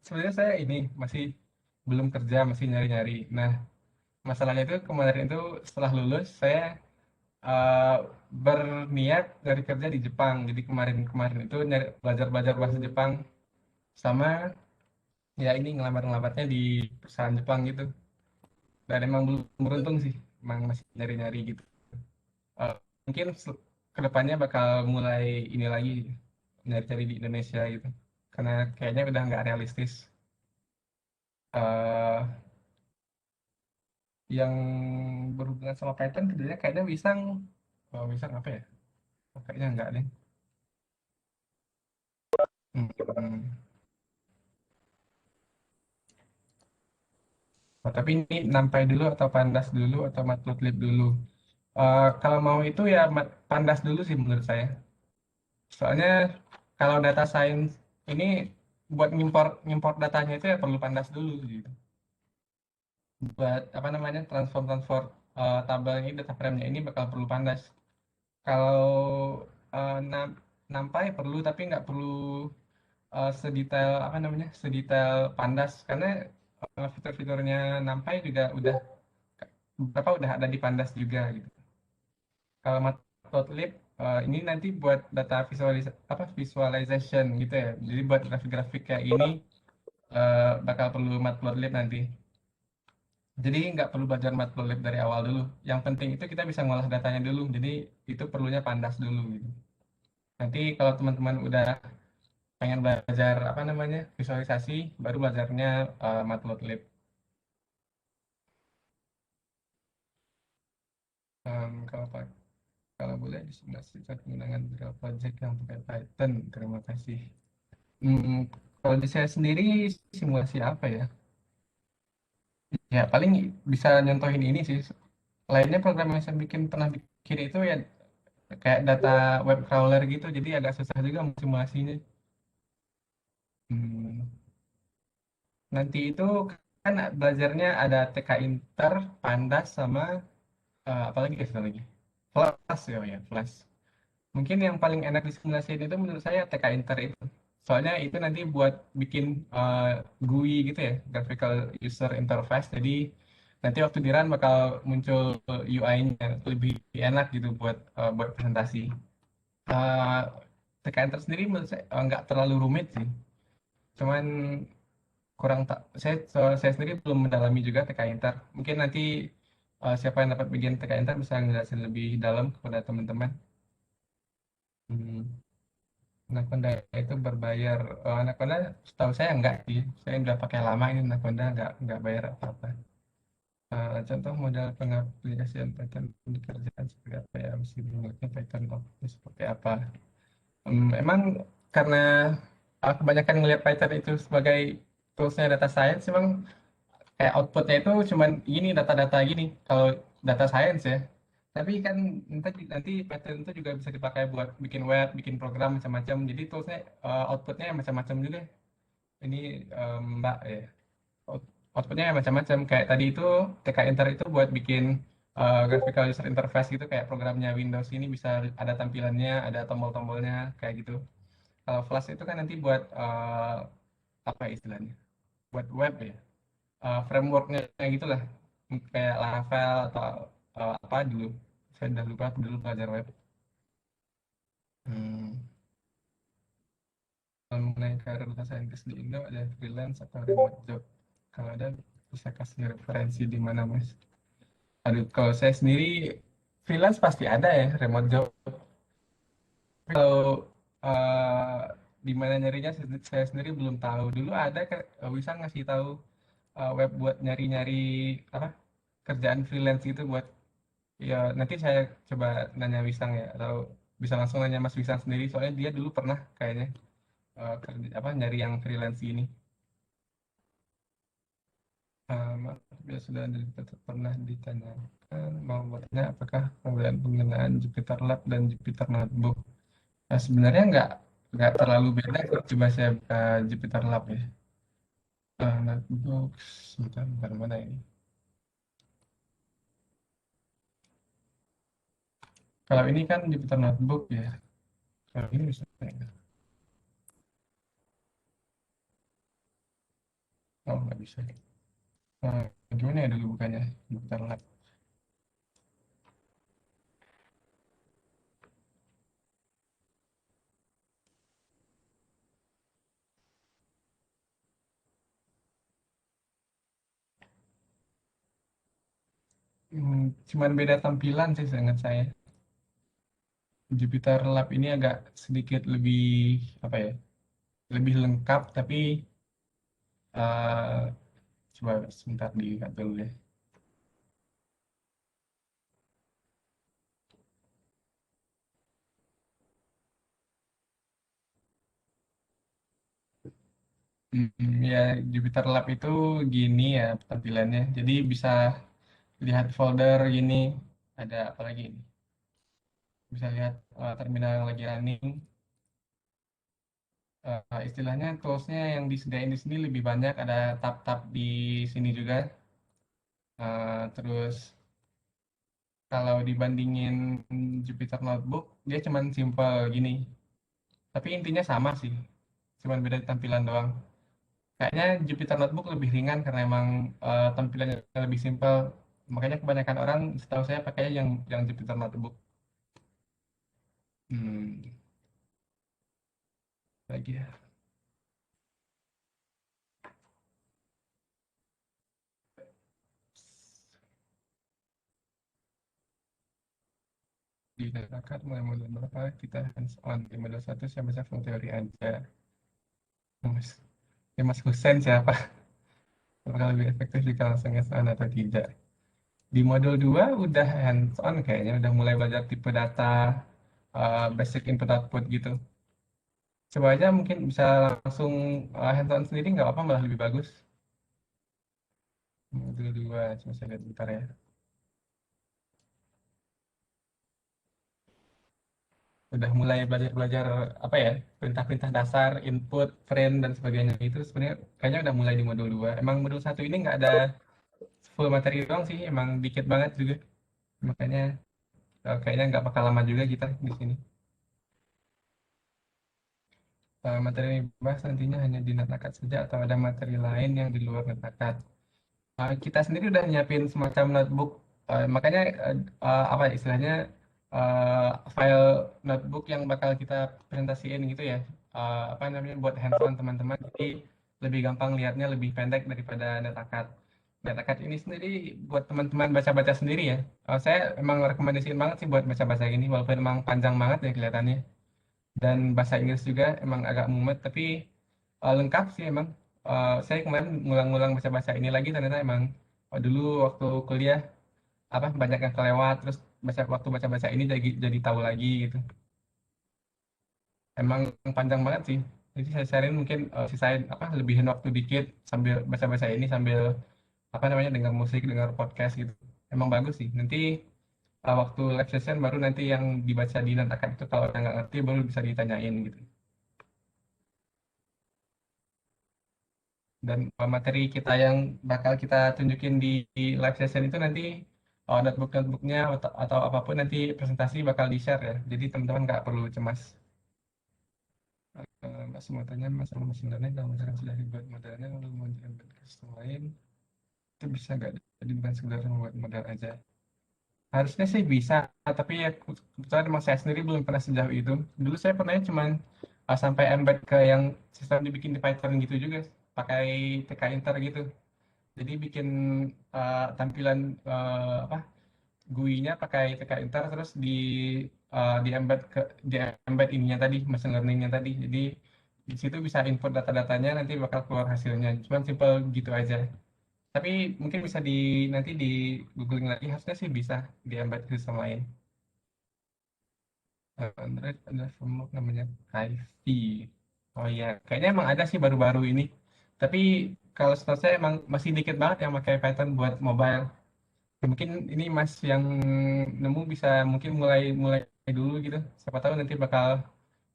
sebenarnya saya ini masih belum kerja, masih nyari-nyari. Nah, masalahnya itu kemarin itu setelah lulus saya eh, berniat dari kerja di Jepang. Jadi kemarin-kemarin itu belajar-belajar bahasa Jepang sama ya ini ngelamar-ngelamarnya di perusahaan Jepang gitu. Dan emang belum beruntung sih, emang masih nyari-nyari gitu. Eh, Mungkin kedepannya bakal mulai ini lagi nyari-cari di Indonesia gitu. Karena kayaknya udah nggak realistis. eh yang berhubungan sama Python kerjanya kayaknya Wisang, Wisang apa ya? Oh, kayaknya nggak deh. Hmm. Oh, tapi ini nampai dulu atau pandas dulu atau matplotlib dulu. Kalau mau itu ya pandas dulu sih menurut saya. Soalnya kalau data science ini buat ngimpor ngimpor datanya itu ya perlu pandas dulu gitu. Buat apa namanya transform tabel ini data frame-nya ini bakal perlu pandas. Kalau nampai perlu tapi nggak perlu sedetail apa namanya sedetail pandas karena fitur-fiturnya nampai juga udah beberapa udah ada di pandas juga gitu. Kalau matplotlib ini nanti buat data visualization gitu ya. Jadi buat grafik-grafik kayak ini bakal perlu matplotlib nanti. Jadi nggak perlu belajar matplotlib dari awal dulu. Yang penting itu kita bisa ngolah datanya dulu. Jadi itu perlunya pandas dulu gitu. Nanti kalau teman-teman udah pengen belajar apa namanya visualisasi, baru belajarnya matplotlib. Kalau kalau boleh disimulasikan penggunaan beberapa project yang pakai Python, terima kasih. Hmm, Kalau di saya sendiri simulasi apa ya? Ya paling bisa nyontohin ini sih. Lainnya program yang saya pernah bikin itu ya kayak data web crawler gitu, jadi agak susah juga simulasinya. Hmm, Nanti itu kan belajarnya ada TK Inter, Pandas sama apalagi ya satu lagi. Flash ya, Flash. Mungkin yang paling enak disimulasiin itu menurut saya TK Inter itu. Soalnya itu nanti buat bikin GUI gitu ya, Graphical User Interface. Jadi nanti waktu di run bakal muncul UI-nya lebih enak gitu buat presentasi. Uh, TK Enter sendiri menurut saya nggak terlalu rumit sih. Cuman kurang tak saya sendiri belum mendalami juga TK Inter. Mungkin nanti siapa yang dapat bikin TK Inter bisa ngejelasin lebih dalam kepada teman-teman. Hmm. Anaconda itu berbayar. Anaconda setahu saya enggak sih. Saya udah pakai lama ini Anaconda enggak bayar apa-apa. Contoh modal pengaplikasian Python di kerjaan seperti apa ya? Mesti mengerti Python itu seperti apa. Emang karena kebanyakan ngelihat Python itu sebagai toolsnya data science, emang kayak outputnya itu cuman gini data-data gini kalau data science ya. Tapi kan nanti Python itu juga bisa dipakai buat bikin web, bikin program macam-macam. Jadi toolsnya outputnya macam-macam juga. Ini Mbak ya. Outputnya macam-macam. Kayak tadi itu TK Inter itu buat bikin graphical user interface gitu kayak programnya Windows ini bisa ada tampilannya, ada tombol-tombolnya kayak gitu. Kalau Flash itu kan nanti buat apa ya istilahnya? Buat web ya. Frameworknya kayak gitulah. Kayak Laravel atau apa dulu. Saya udah lupa dulu belajar web. Hmm. Kalau mengenai karir data scientist di Indo ada freelance atau remote job. Kalau ada bisa kasih referensi di mana Mas? Aduh, kalau saya sendiri freelance pasti ada ya remote job. Kalau eh, di mana nyarinya saya sendiri belum tahu. Dulu ada bisa ngasih tahu web buat nyari-nyari apa kerjaan freelance gitu buat ya nanti saya coba nanya Wisang ya atau bisa langsung nanya Mas Wisang sendiri soalnya dia dulu pernah kayaknya apa nyari yang freelance ini. Ya sudah pernah ditanyakan mau bertanya apakah penggunaan Jupyter Lab dan Jupyter Notebook. Nah, sebenarnya nggak terlalu beda sih. Coba saya buka Jupyter Lab ya. Notebook, sebentar mana ini? Kalau ini kan Jupyter Notebook ya. Kalau ini bisa nggak? Oh nggak bisa. Gimana ya dulu bukanya Jupyter Lab? Cuman beda tampilan sih seingat saya. Jupyter Lab ini agak sedikit lebih apa ya? Lebih lengkap tapi eh, coba sebentar dilihat dulu deh. Ya Jupyter Lab itu gini ya tampilannya. Jadi bisa lihat folder gini. Ada apa lagi ini? Bisa lihat terminal yang lagi running. Istilahnya toolsnya yang disediain di sini lebih banyak. Ada tab-tab di sini juga. Terus kalau dibandingin Jupyter Notebook, dia cuman simple gini. Tapi intinya sama sih. Cuman beda tampilan doang. Kayaknya Jupyter Notebook lebih ringan karena emang tampilannya lebih simpel. Makanya kebanyakan orang setahu saya pakainya yang Jupyter Notebook. Hmm, lagi ya. Di masyarakat mulai model berapa kita hands on. Di model satu saya baca full teori aja. Mas, Mas Hussein siapa? Apakah lebih efektif jika langsung hands on atau tidak? Di modul 2 udah hands on kayaknya udah mulai belajar tipe data basic input output gitu. Coba aja mungkin bisa langsung hands on sendiri nggak apa malah lebih bagus. Modul 2 coba saya lihat bentar ya. Udah mulai belajar-belajar apa ya? Perintah-perintah dasar, input, print dan sebagainya itu sebenarnya kayaknya udah mulai di modul 2. Emang modul satu ini nggak ada full materi doang sih, emang dikit banget juga. Makanya kayaknya nggak bakal lama juga kita di sini. Materi yang dibahas nantinya hanya di Natakat saja atau ada materi lain yang di luar Natakat. Kita sendiri udah nyiapin semacam notebook, makanya apa ya istilahnya eh, file notebook yang bakal kita presentasiin gitu ya. Apa namanya buat hands-on teman-teman. Jadi lebih gampang lihatnya, lebih pendek daripada NetAcad. NetAcad ini sendiri buat teman-teman baca-baca sendiri ya. Saya emang rekomendasiin banget sih buat baca-baca ini, walaupun emang panjang banget ya kelihatannya. Dan bahasa Inggris juga emang agak mumet, tapi lengkap sih emang. Saya kemarin ngulang-ngulang baca-baca ini lagi, ternyata emang dulu waktu kuliah apa banyak yang kelewat, terus waktu baca-baca ini jadi tahu lagi gitu. Emang panjang banget sih. Jadi saya sharing mungkin sisain apa lebihin waktu dikit sambil baca-baca ini sambil apa namanya dengar musik, dengar podcast gitu. Emang bagus sih. Nanti waktu live session baru nanti yang dibaca di nantakan itu kalau yang nggak ngerti baru bisa ditanyain gitu. Dan materi kita yang bakal kita tunjukin di live session itu nanti notebooknya atau apapun nanti presentasi bakal di-share ya. Jadi teman-teman nggak perlu cemas. Mas mau tanya masalah mesin learning kalau misalkan sudah dibuat modelnya lalu mau diambil custom lain itu bisa nggak, jadi bukan sekedar membuat model aja. Harusnya sih bisa, tapi ya kebetulan emang saya sendiri belum pernah sejauh itu. Dulu saya pernah cuman sampai embed ke yang sistem dibikin di Python gitu juga, pakai TK Inter gitu. Jadi bikin tampilan apa GUI-nya pakai TK Inter terus di embed di embed ininya tadi machine learning-nya tadi. Jadi di situ bisa input data-datanya nanti bakal keluar hasilnya. Cuman simple gitu aja. Tapi mungkin bisa nanti di googling lagi harusnya sih bisa di embed ke sistem lain. Android ada framework namanya Hive. Oh iya, kayaknya emang ada sih baru-baru ini. Tapi kalau setahu saya emang masih dikit banget yang pakai Python buat mobile. Mungkin ini Mas yang nemu bisa mungkin mulai mulai dulu gitu. Siapa tahu nanti bakal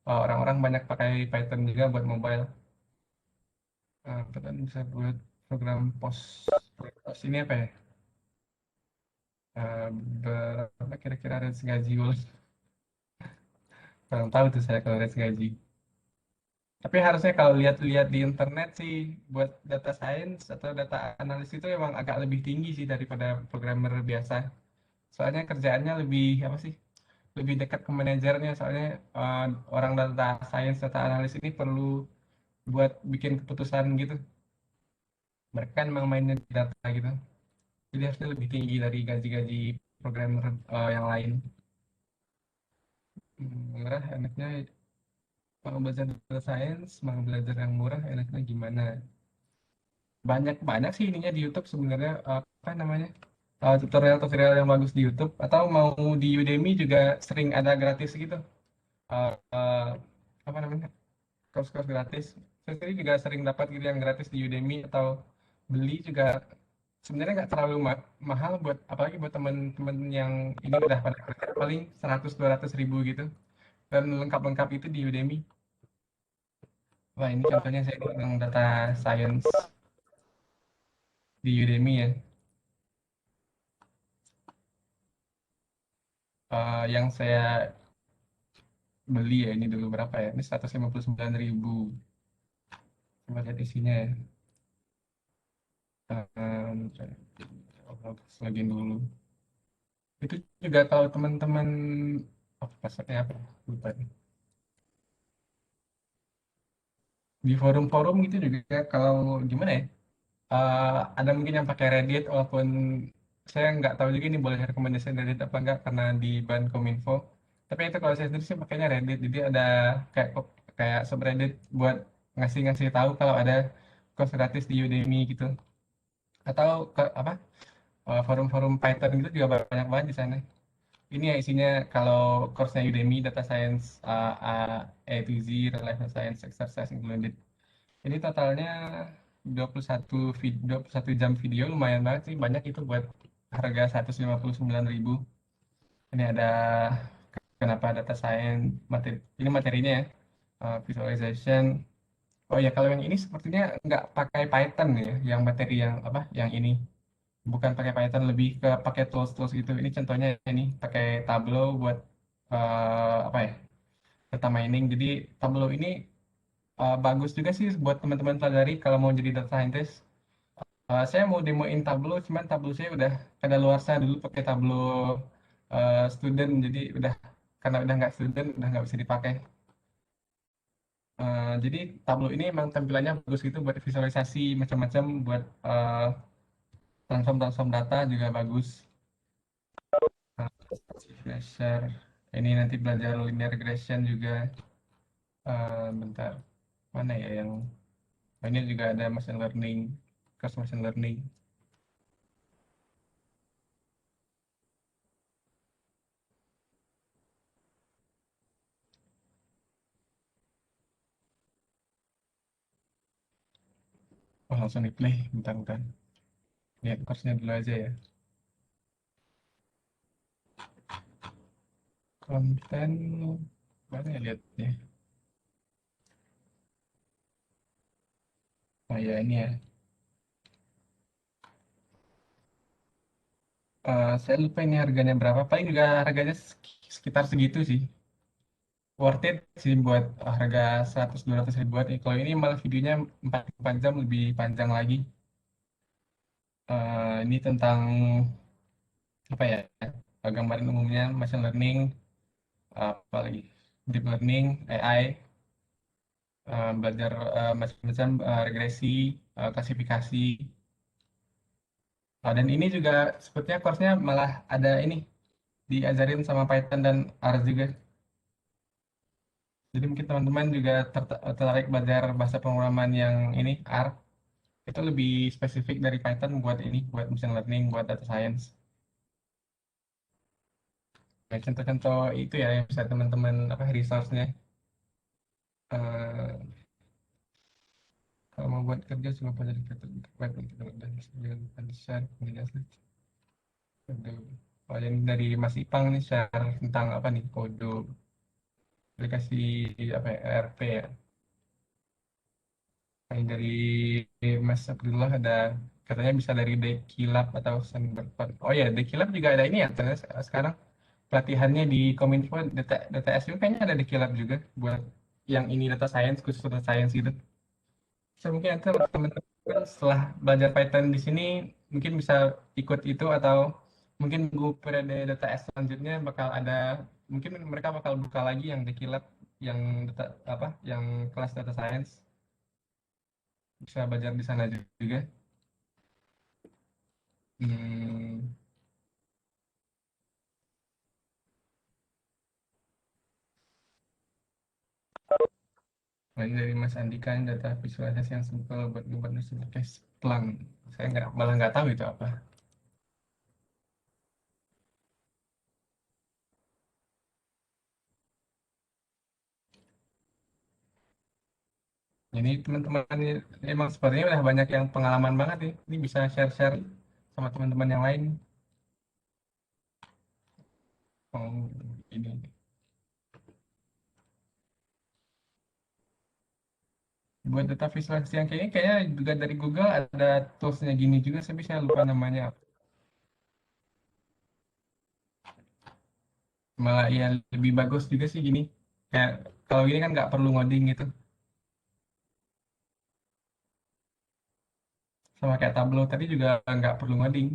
orang-orang banyak pakai Python juga buat mobile. Python bisa buat program post ini apa ya? Eh, Berapa kira-kira range gaji? Kurang tahu tuh saya kalau range gaji. Tapi harusnya kalau lihat-lihat di internet sih buat data science atau data analis itu emang agak lebih tinggi sih daripada programmer biasa. Soalnya kerjaannya lebih apa sih? Lebih dekat ke manajernya. Soalnya eh, orang data science, data analis ini perlu buat bikin keputusan gitu. Mereka kan emang mainnya di data gitu. Jadi harusnya lebih tinggi dari gaji-gaji programmer yang lain. Murah enaknya mau belajar data science, mau belajar yang murah enaknya gimana? Banyak sih ininya di YouTube sebenarnya apa namanya tutorial-tutorial yang bagus di YouTube atau mau di Udemy juga sering ada gratis gitu. Eh, eh, Apa namanya course-course gratis. Saya sendiri juga sering dapat gitu yang gratis di Udemy atau beli juga sebenarnya nggak terlalu mahal buat apalagi buat teman-teman yang ini udah pada kerja paling 100-200 ribu gitu dan lengkap-lengkap itu di Udemy. Wah ini contohnya saya tentang data science di Udemy ya. Yang saya beli ya ini dulu berapa ya? Ini 159 ribu. Coba lihat isinya ya. Um, login dulu. Itu juga kalau teman-teman passwordnya apa? Lupa nih. Di forum-forum gitu juga kalau gimana ya? Ada mungkin yang pakai Reddit walaupun saya nggak tahu juga ini boleh rekomendasi Reddit apa enggak karena di ban Kominfo. Tapi itu kalau saya sendiri sih pakainya Reddit. Jadi ada kayak kayak subreddit buat ngasih-ngasih tahu kalau ada course gratis di Udemy gitu. Atau ke apa forum-forum Python gitu juga banyak banget di sana. Ini ya isinya kalau course-nya Udemy Data Science A to Z, Relevant Science Exercise Included. Jadi totalnya 21 jam video lumayan banget sih. Banyak itu buat harga 159 ribu. Ini ada kenapa data science materi. Ini materinya ya. Visualization. Oh ya kalau yang ini sepertinya nggak pakai Python ya. Yang materi yang apa? Yang ini bukan pakai Python lebih ke pakai tools-tools gitu. Ini contohnya ini pakai Tableau buat apa ya? Data mining. Jadi Tableau ini bagus juga sih buat teman-teman pelajari kalau mau jadi data scientist. Saya mau demoin Tableau, cuman Tableau saya udah kadaluarsa dulu pakai Tableau student, jadi udah karena udah nggak student udah nggak bisa dipakai. Jadi Tableau ini emang tampilannya bagus gitu buat visualisasi macam-macam, buat transform-transform data juga bagus. Uh, Flasher. Ini nanti belajar linear regression juga. Bentar, mana ya yang ini juga ada machine learning, cross machine learning. Oh, langsung di play, bentar-bentar. Lihat course-nya dulu aja ya. Konten, mana ya lihatnya? Oh ya ini ya. Saya lupa ini harganya berapa. Paling juga harganya sekitar segitu sih. Worth it sih buat harga 100-200 ribuan. Kalau ini malah videonya 4 jam lebih panjang lagi. Ini tentang apa ya? Gambaran umumnya machine learning, apalagi deep learning, AI, belajar macam-macam regresi, klasifikasi. Dan ini juga sepertinya course-nya malah ada ini diajarin sama Python dan R juga. Jadi mungkin teman-teman juga tertarik belajar bahasa pemrograman yang ini R. Itu lebih spesifik dari Python buat ini, buat machine learning, buat data science. Nah, contoh-contoh itu ya yang bisa teman-teman apa resource-nya. Eh, Kalau mau buat kerja cuma pelajari web untuk dan dengan share penjelasan. Oh, yang dari Mas Ipang nih share tentang apa nih kode aplikasi apa ya, ERP ya. Yang dari Mas Abdullah ada katanya bisa dari Dekilab atau Sandberg. Oh ya, Dekilab juga ada ini ya. Ternyata sekarang pelatihannya di Kominfo DTS juga kayaknya ada Dekilab juga buat yang ini data science khusus data science gitu. So, mungkin nanti teman-teman setelah belajar Python di sini mungkin bisa ikut itu atau mungkin nunggu periode data S selanjutnya bakal ada mungkin mereka bakal buka lagi yang Dekilab yang data apa yang kelas data science bisa belajar di sana juga. Hmm, Lain dari Mas Andika ini data visualisasi yang simpel buat ngebuat case plan. Saya nggak malah nggak tahu itu apa. Jadi teman-teman ini emang sepertinya udah banyak yang pengalaman banget nih. Ini bisa share-share sama teman-teman yang lain. Oh, ini. Buat data visualisasi yang kayaknya juga dari Google ada toolsnya gini juga. Saya bisa lupa namanya apa. Malah ya lebih bagus juga sih gini. Kayak kalau gini kan nggak perlu ngoding gitu. Sama kayak Tableau tadi juga nggak perlu ngoding.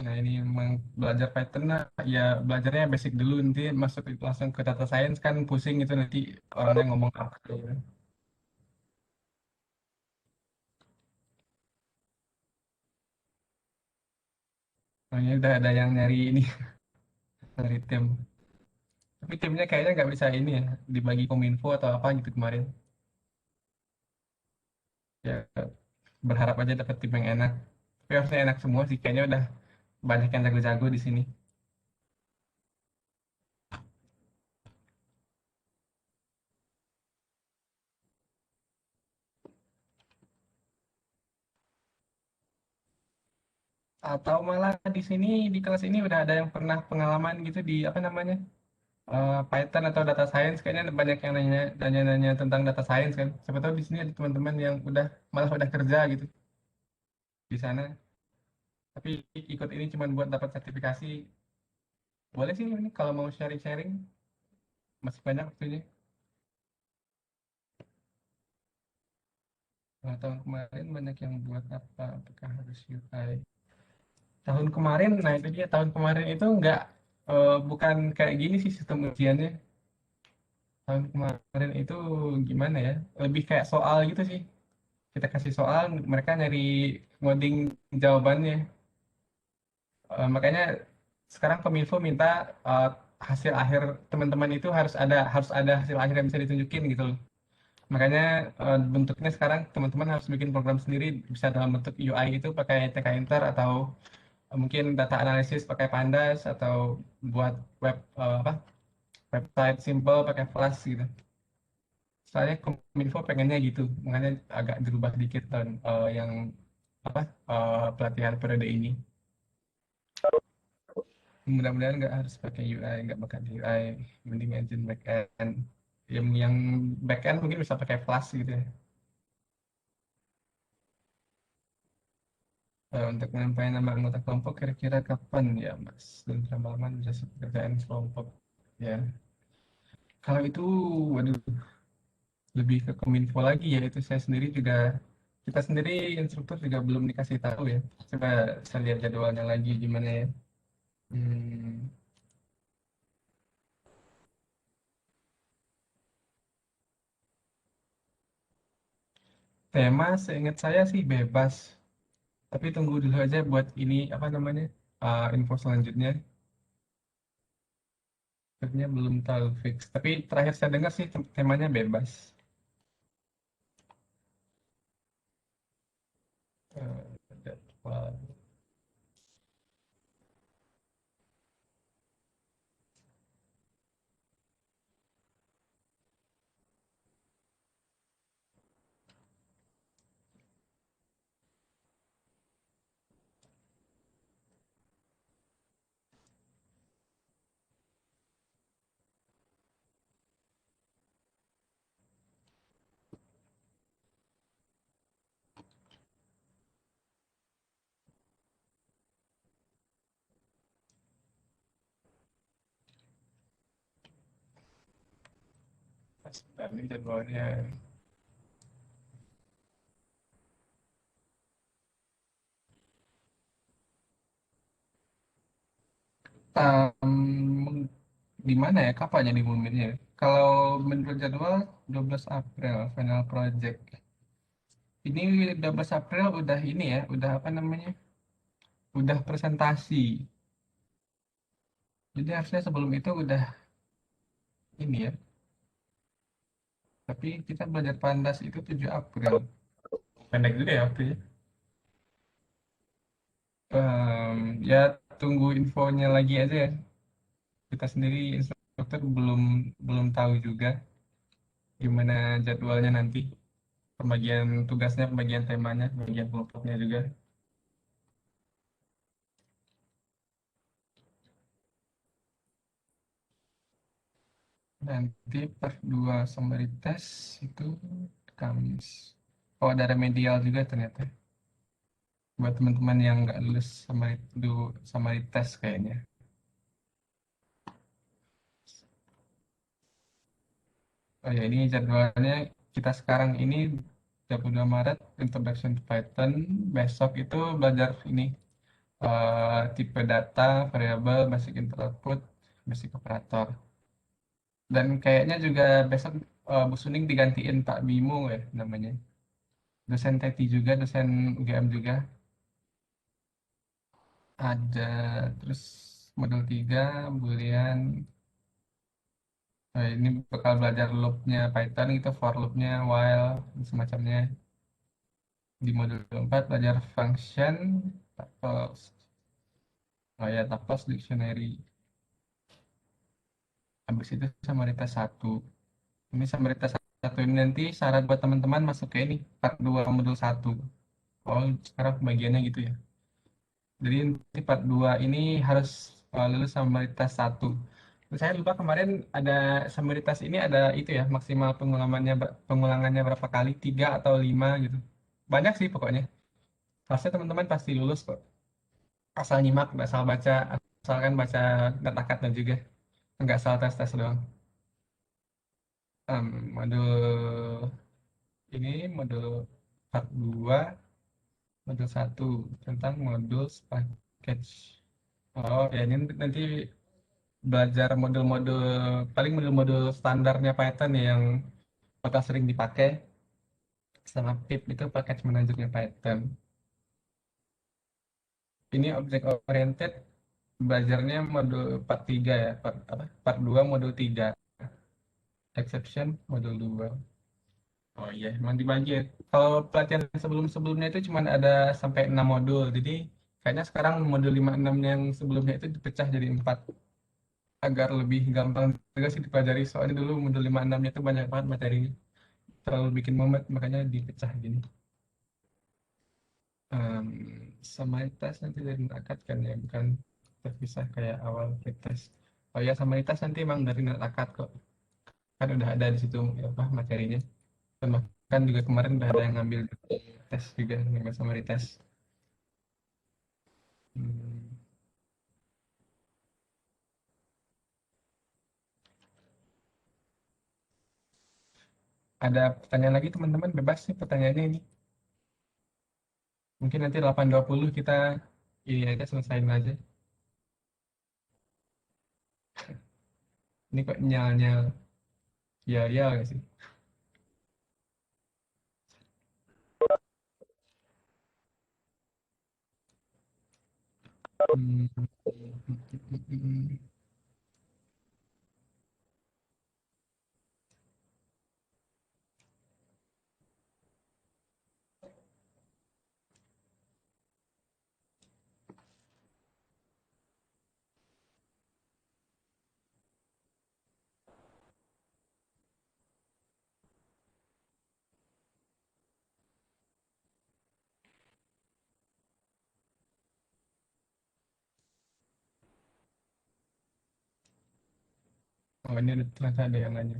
Nah, ini memang belajar Python lah, ya belajarnya basic dulu, nanti masuk langsung ke data science kan pusing itu nanti orangnya ngomong apa gitu. Makanya udah ada yang nyari ini dari tim. Tapi timnya kayaknya nggak bisa ini ya, dibagi kominfo atau apa gitu kemarin. Ya berharap aja dapat tim yang enak. Tapi harusnya enak semua sih, kayaknya udah banyak yang jago-jago di sini. Atau malah di sini di kelas ini udah ada yang pernah pengalaman gitu di apa namanya Python atau data science kayaknya banyak yang nanya-nanya tentang data science kan. Siapa tahu di sini ada teman-teman yang udah malah udah kerja gitu di sana. Tapi ikut ini cuma buat dapat sertifikasi. Boleh sih ini kalau mau sharing-sharing masih banyak waktunya. Tahun kemarin banyak yang buat apa? Apakah harus UI? Tahun kemarin, nah itu dia tahun kemarin itu nggak bukan kayak gini sih sistem ujiannya. Tahun kemarin itu gimana ya? Lebih kayak soal gitu sih. Kita kasih soal, mereka nyari ngoding jawabannya. Makanya sekarang Kominfo minta hasil akhir teman-teman itu harus ada hasil akhir yang bisa ditunjukin gitu loh. Makanya bentuknya sekarang teman-teman harus bikin program sendiri bisa dalam bentuk UI itu pakai TK Inter atau mungkin data analisis pakai Pandas atau buat apa website simple pakai Flash gitu. Soalnya Kominfo pengennya gitu, makanya agak dirubah dikit tahun yang apa pelatihan periode ini. Mudah-mudahan nggak harus pakai UI, nggak pakai UI, mending engine backend. Yang backend mungkin bisa pakai Flash gitu ya. Untuk penyampaian nama anggota kelompok kira-kira kapan ya Mas? Dan berapa lama bisa pekerjaan kelompok? Ya, kalau itu waduh lebih ke Kominfo lagi ya itu saya sendiri juga kita sendiri instruktur juga belum dikasih tahu ya. Coba saya lihat jadwalnya lagi gimana ya. Hmm, tema seingat saya sih bebas, tapi tunggu dulu aja buat ini apa namanya info selanjutnya. Sebenarnya belum tahu fix, tapi terakhir saya dengar sih temanya bebas. Jadwal. Sebentar nih jadwalnya. Um, di mana ya? Kapan ya diumuminnya? Kalau menurut jadwal 12 April final project. Ini 12 April udah ini ya, udah apa namanya? Udah presentasi. Jadi harusnya sebelum itu udah ini ya. Tapi kita belajar pandas itu 7 April. Pendek juga ya waktunya. Ya tunggu infonya lagi aja ya. Kita sendiri instruktur belum belum tahu juga gimana jadwalnya nanti. Pembagian tugasnya, pembagian temanya, pembagian kelompoknya juga. Nanti per 2 summary test itu Kamis. Oh, ada remedial juga ternyata. Buat teman-teman yang nggak lulus summary test kayaknya. Oh ya, ini jadwalnya kita sekarang ini 22 Maret Introduction to Python. Besok itu belajar ini tipe data, variable, basic input output, basic operator. Dan kayaknya juga besok Bu Suning digantiin Pak Bimo ya namanya. Dosen TETI juga, dosen UGM juga. Ada terus modul 3 Boolean. Ini bakal belajar loopnya Python itu for loopnya, while, dan semacamnya. Di modul 4 belajar function, tuples, oh ya, tuples dictionary. Habis itu summaritas 1. Ini summaritas 1 ini nanti syarat buat teman-teman masuk ke ini, part 2 modul 1. Oh, sekarang pembagiannya gitu ya. Jadi nanti part 2 ini harus lulus samaritas 1. Saya lupa kemarin ada samaritas ini ada itu ya, maksimal pengulangannya berapa kali, 3 atau 5 gitu. Banyak sih pokoknya. Pasti teman-teman pasti lulus kok. Asal nyimak, asal baca, asalkan baca data juga. Nggak asal tes-tes doang. Modul ini modul part 2 modul satu tentang modul package. Oh ya, ini nanti belajar modul-modul, paling modul-modul standarnya Python ya, yang bakal sering dipakai sama pip itu package manajernya Python. Ini object oriented, belajarnya modul part 3 ya, part 2 modul 3, exception modul 2. Oh iya, emang dibagi ya. Kalau pelatihan sebelum-sebelumnya itu cuma ada sampai 6 modul. Jadi kayaknya sekarang modul 5 6 yang sebelumnya itu dipecah jadi 4 agar lebih gampang juga sih dipelajari. Soalnya dulu modul 5 6-nya itu banyak banget materinya. Terlalu bikin mumet, makanya dipecah gini. Em, Samaritas nanti dari akad kan ya, bukan terpisah kayak awal pretest. Oh ya, Samaritas nanti emang dari akad kok. Kan udah ada di situ apa materinya. Dan bahkan juga kemarin udah ada yang ngambil tes juga, ngambil Samaritas. Hmm, ada pertanyaan lagi teman-teman, bebas sih pertanyaannya ini. Mungkin nanti 8.20 kita ini aja selesaiin aja. Ini kok nyal-nyal, ya gak sih? Hmm, Oh ini ternyata ada yang nanya.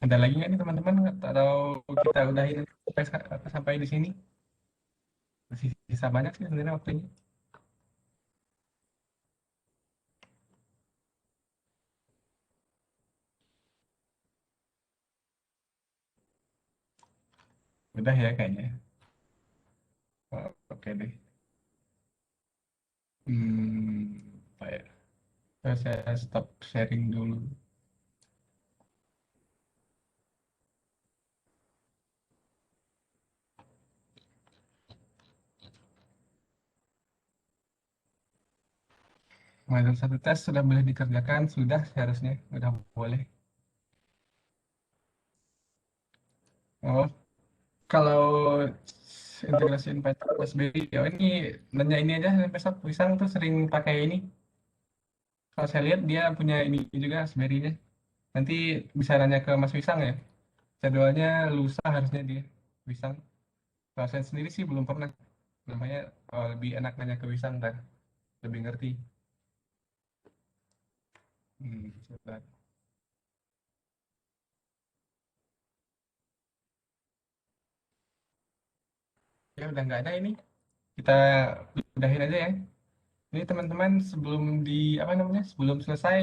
Ada lagi nggak nih teman-teman? Atau kita udahin sampai di sini? Masih sisa banyak sih sebenarnya waktunya. Udah ya kayaknya. Oh, oke deh. Apa ya? Terus saya stop sharing dulu. Modul satu tes sudah boleh dikerjakan, sudah seharusnya, sudah boleh. Oh, kalau integrasiin Python Raspberry, ya ini nanya ini aja, besok Wisang tuh sering pakai ini. Kalau saya lihat dia punya ini juga Raspberry-nya. Nanti bisa nanya ke Mas Wisang ya. Jadwalnya lusa harusnya dia, Wisang. Kalau saya sendiri sih belum pernah. Namanya lebih enak nanya ke Wisang kan, lebih ngerti. Coba. Ya udah nggak ada ini. Kita udahin aja ya. Ini teman-teman sebelum di apa namanya? Sebelum selesai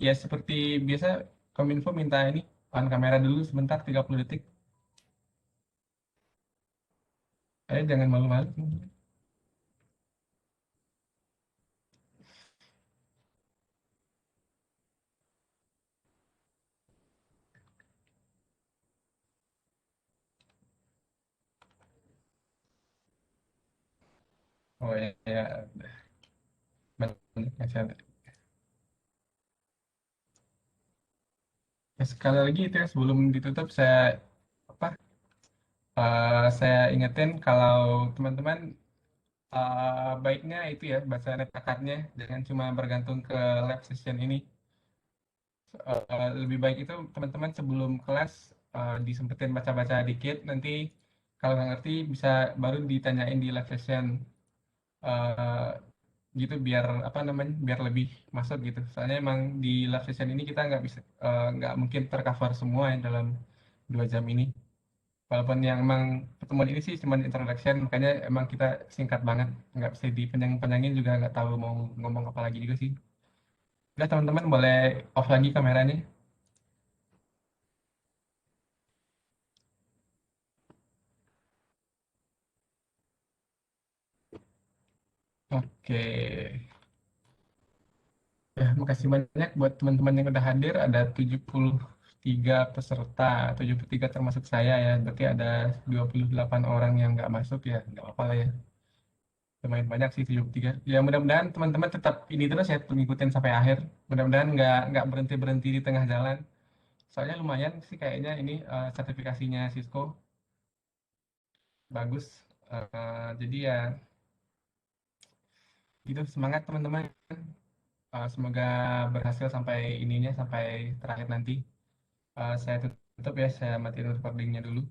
ya seperti biasa Kominfo minta ini on kamera dulu sebentar 30 detik. Jangan malu-malu. Oh ya, ya banyak yang saya. Ya, sekali lagi itu ya sebelum ditutup saya apa saya ingetin kalau teman-teman baiknya itu ya baca repakatnya, jangan cuma bergantung ke lab session ini. Lebih baik itu teman-teman sebelum kelas disempetin baca-baca dikit, nanti kalau nggak ngerti bisa baru ditanyain di live session. Eh, gitu biar apa namanya biar lebih masuk gitu, soalnya emang di live session ini kita nggak bisa nggak mungkin tercover semua ya dalam 2 jam ini. Walaupun yang emang pertemuan ini sih cuma introduction, makanya emang kita singkat banget, nggak bisa dipanjang-panjangin juga nggak tahu mau ngomong apa lagi juga sih. Udah teman-teman boleh off lagi kameranya. Oke. Ya, makasih banyak buat teman-teman yang udah hadir. Ada 73 peserta, 73 termasuk saya ya. Berarti ada 28 orang yang nggak masuk ya. Nggak apa-apa lah ya. Lumayan banyak sih 73. Ya mudah-mudahan teman-teman tetap ini terus ya, ngikutin sampai akhir. Mudah-mudahan nggak berhenti-berhenti di tengah jalan. Soalnya lumayan sih kayaknya ini sertifikasinya Cisco bagus. Jadi ya gitu, semangat teman-teman. Semoga berhasil sampai ininya, sampai terakhir nanti. Saya tutup ya, saya matiin recordingnya dulu.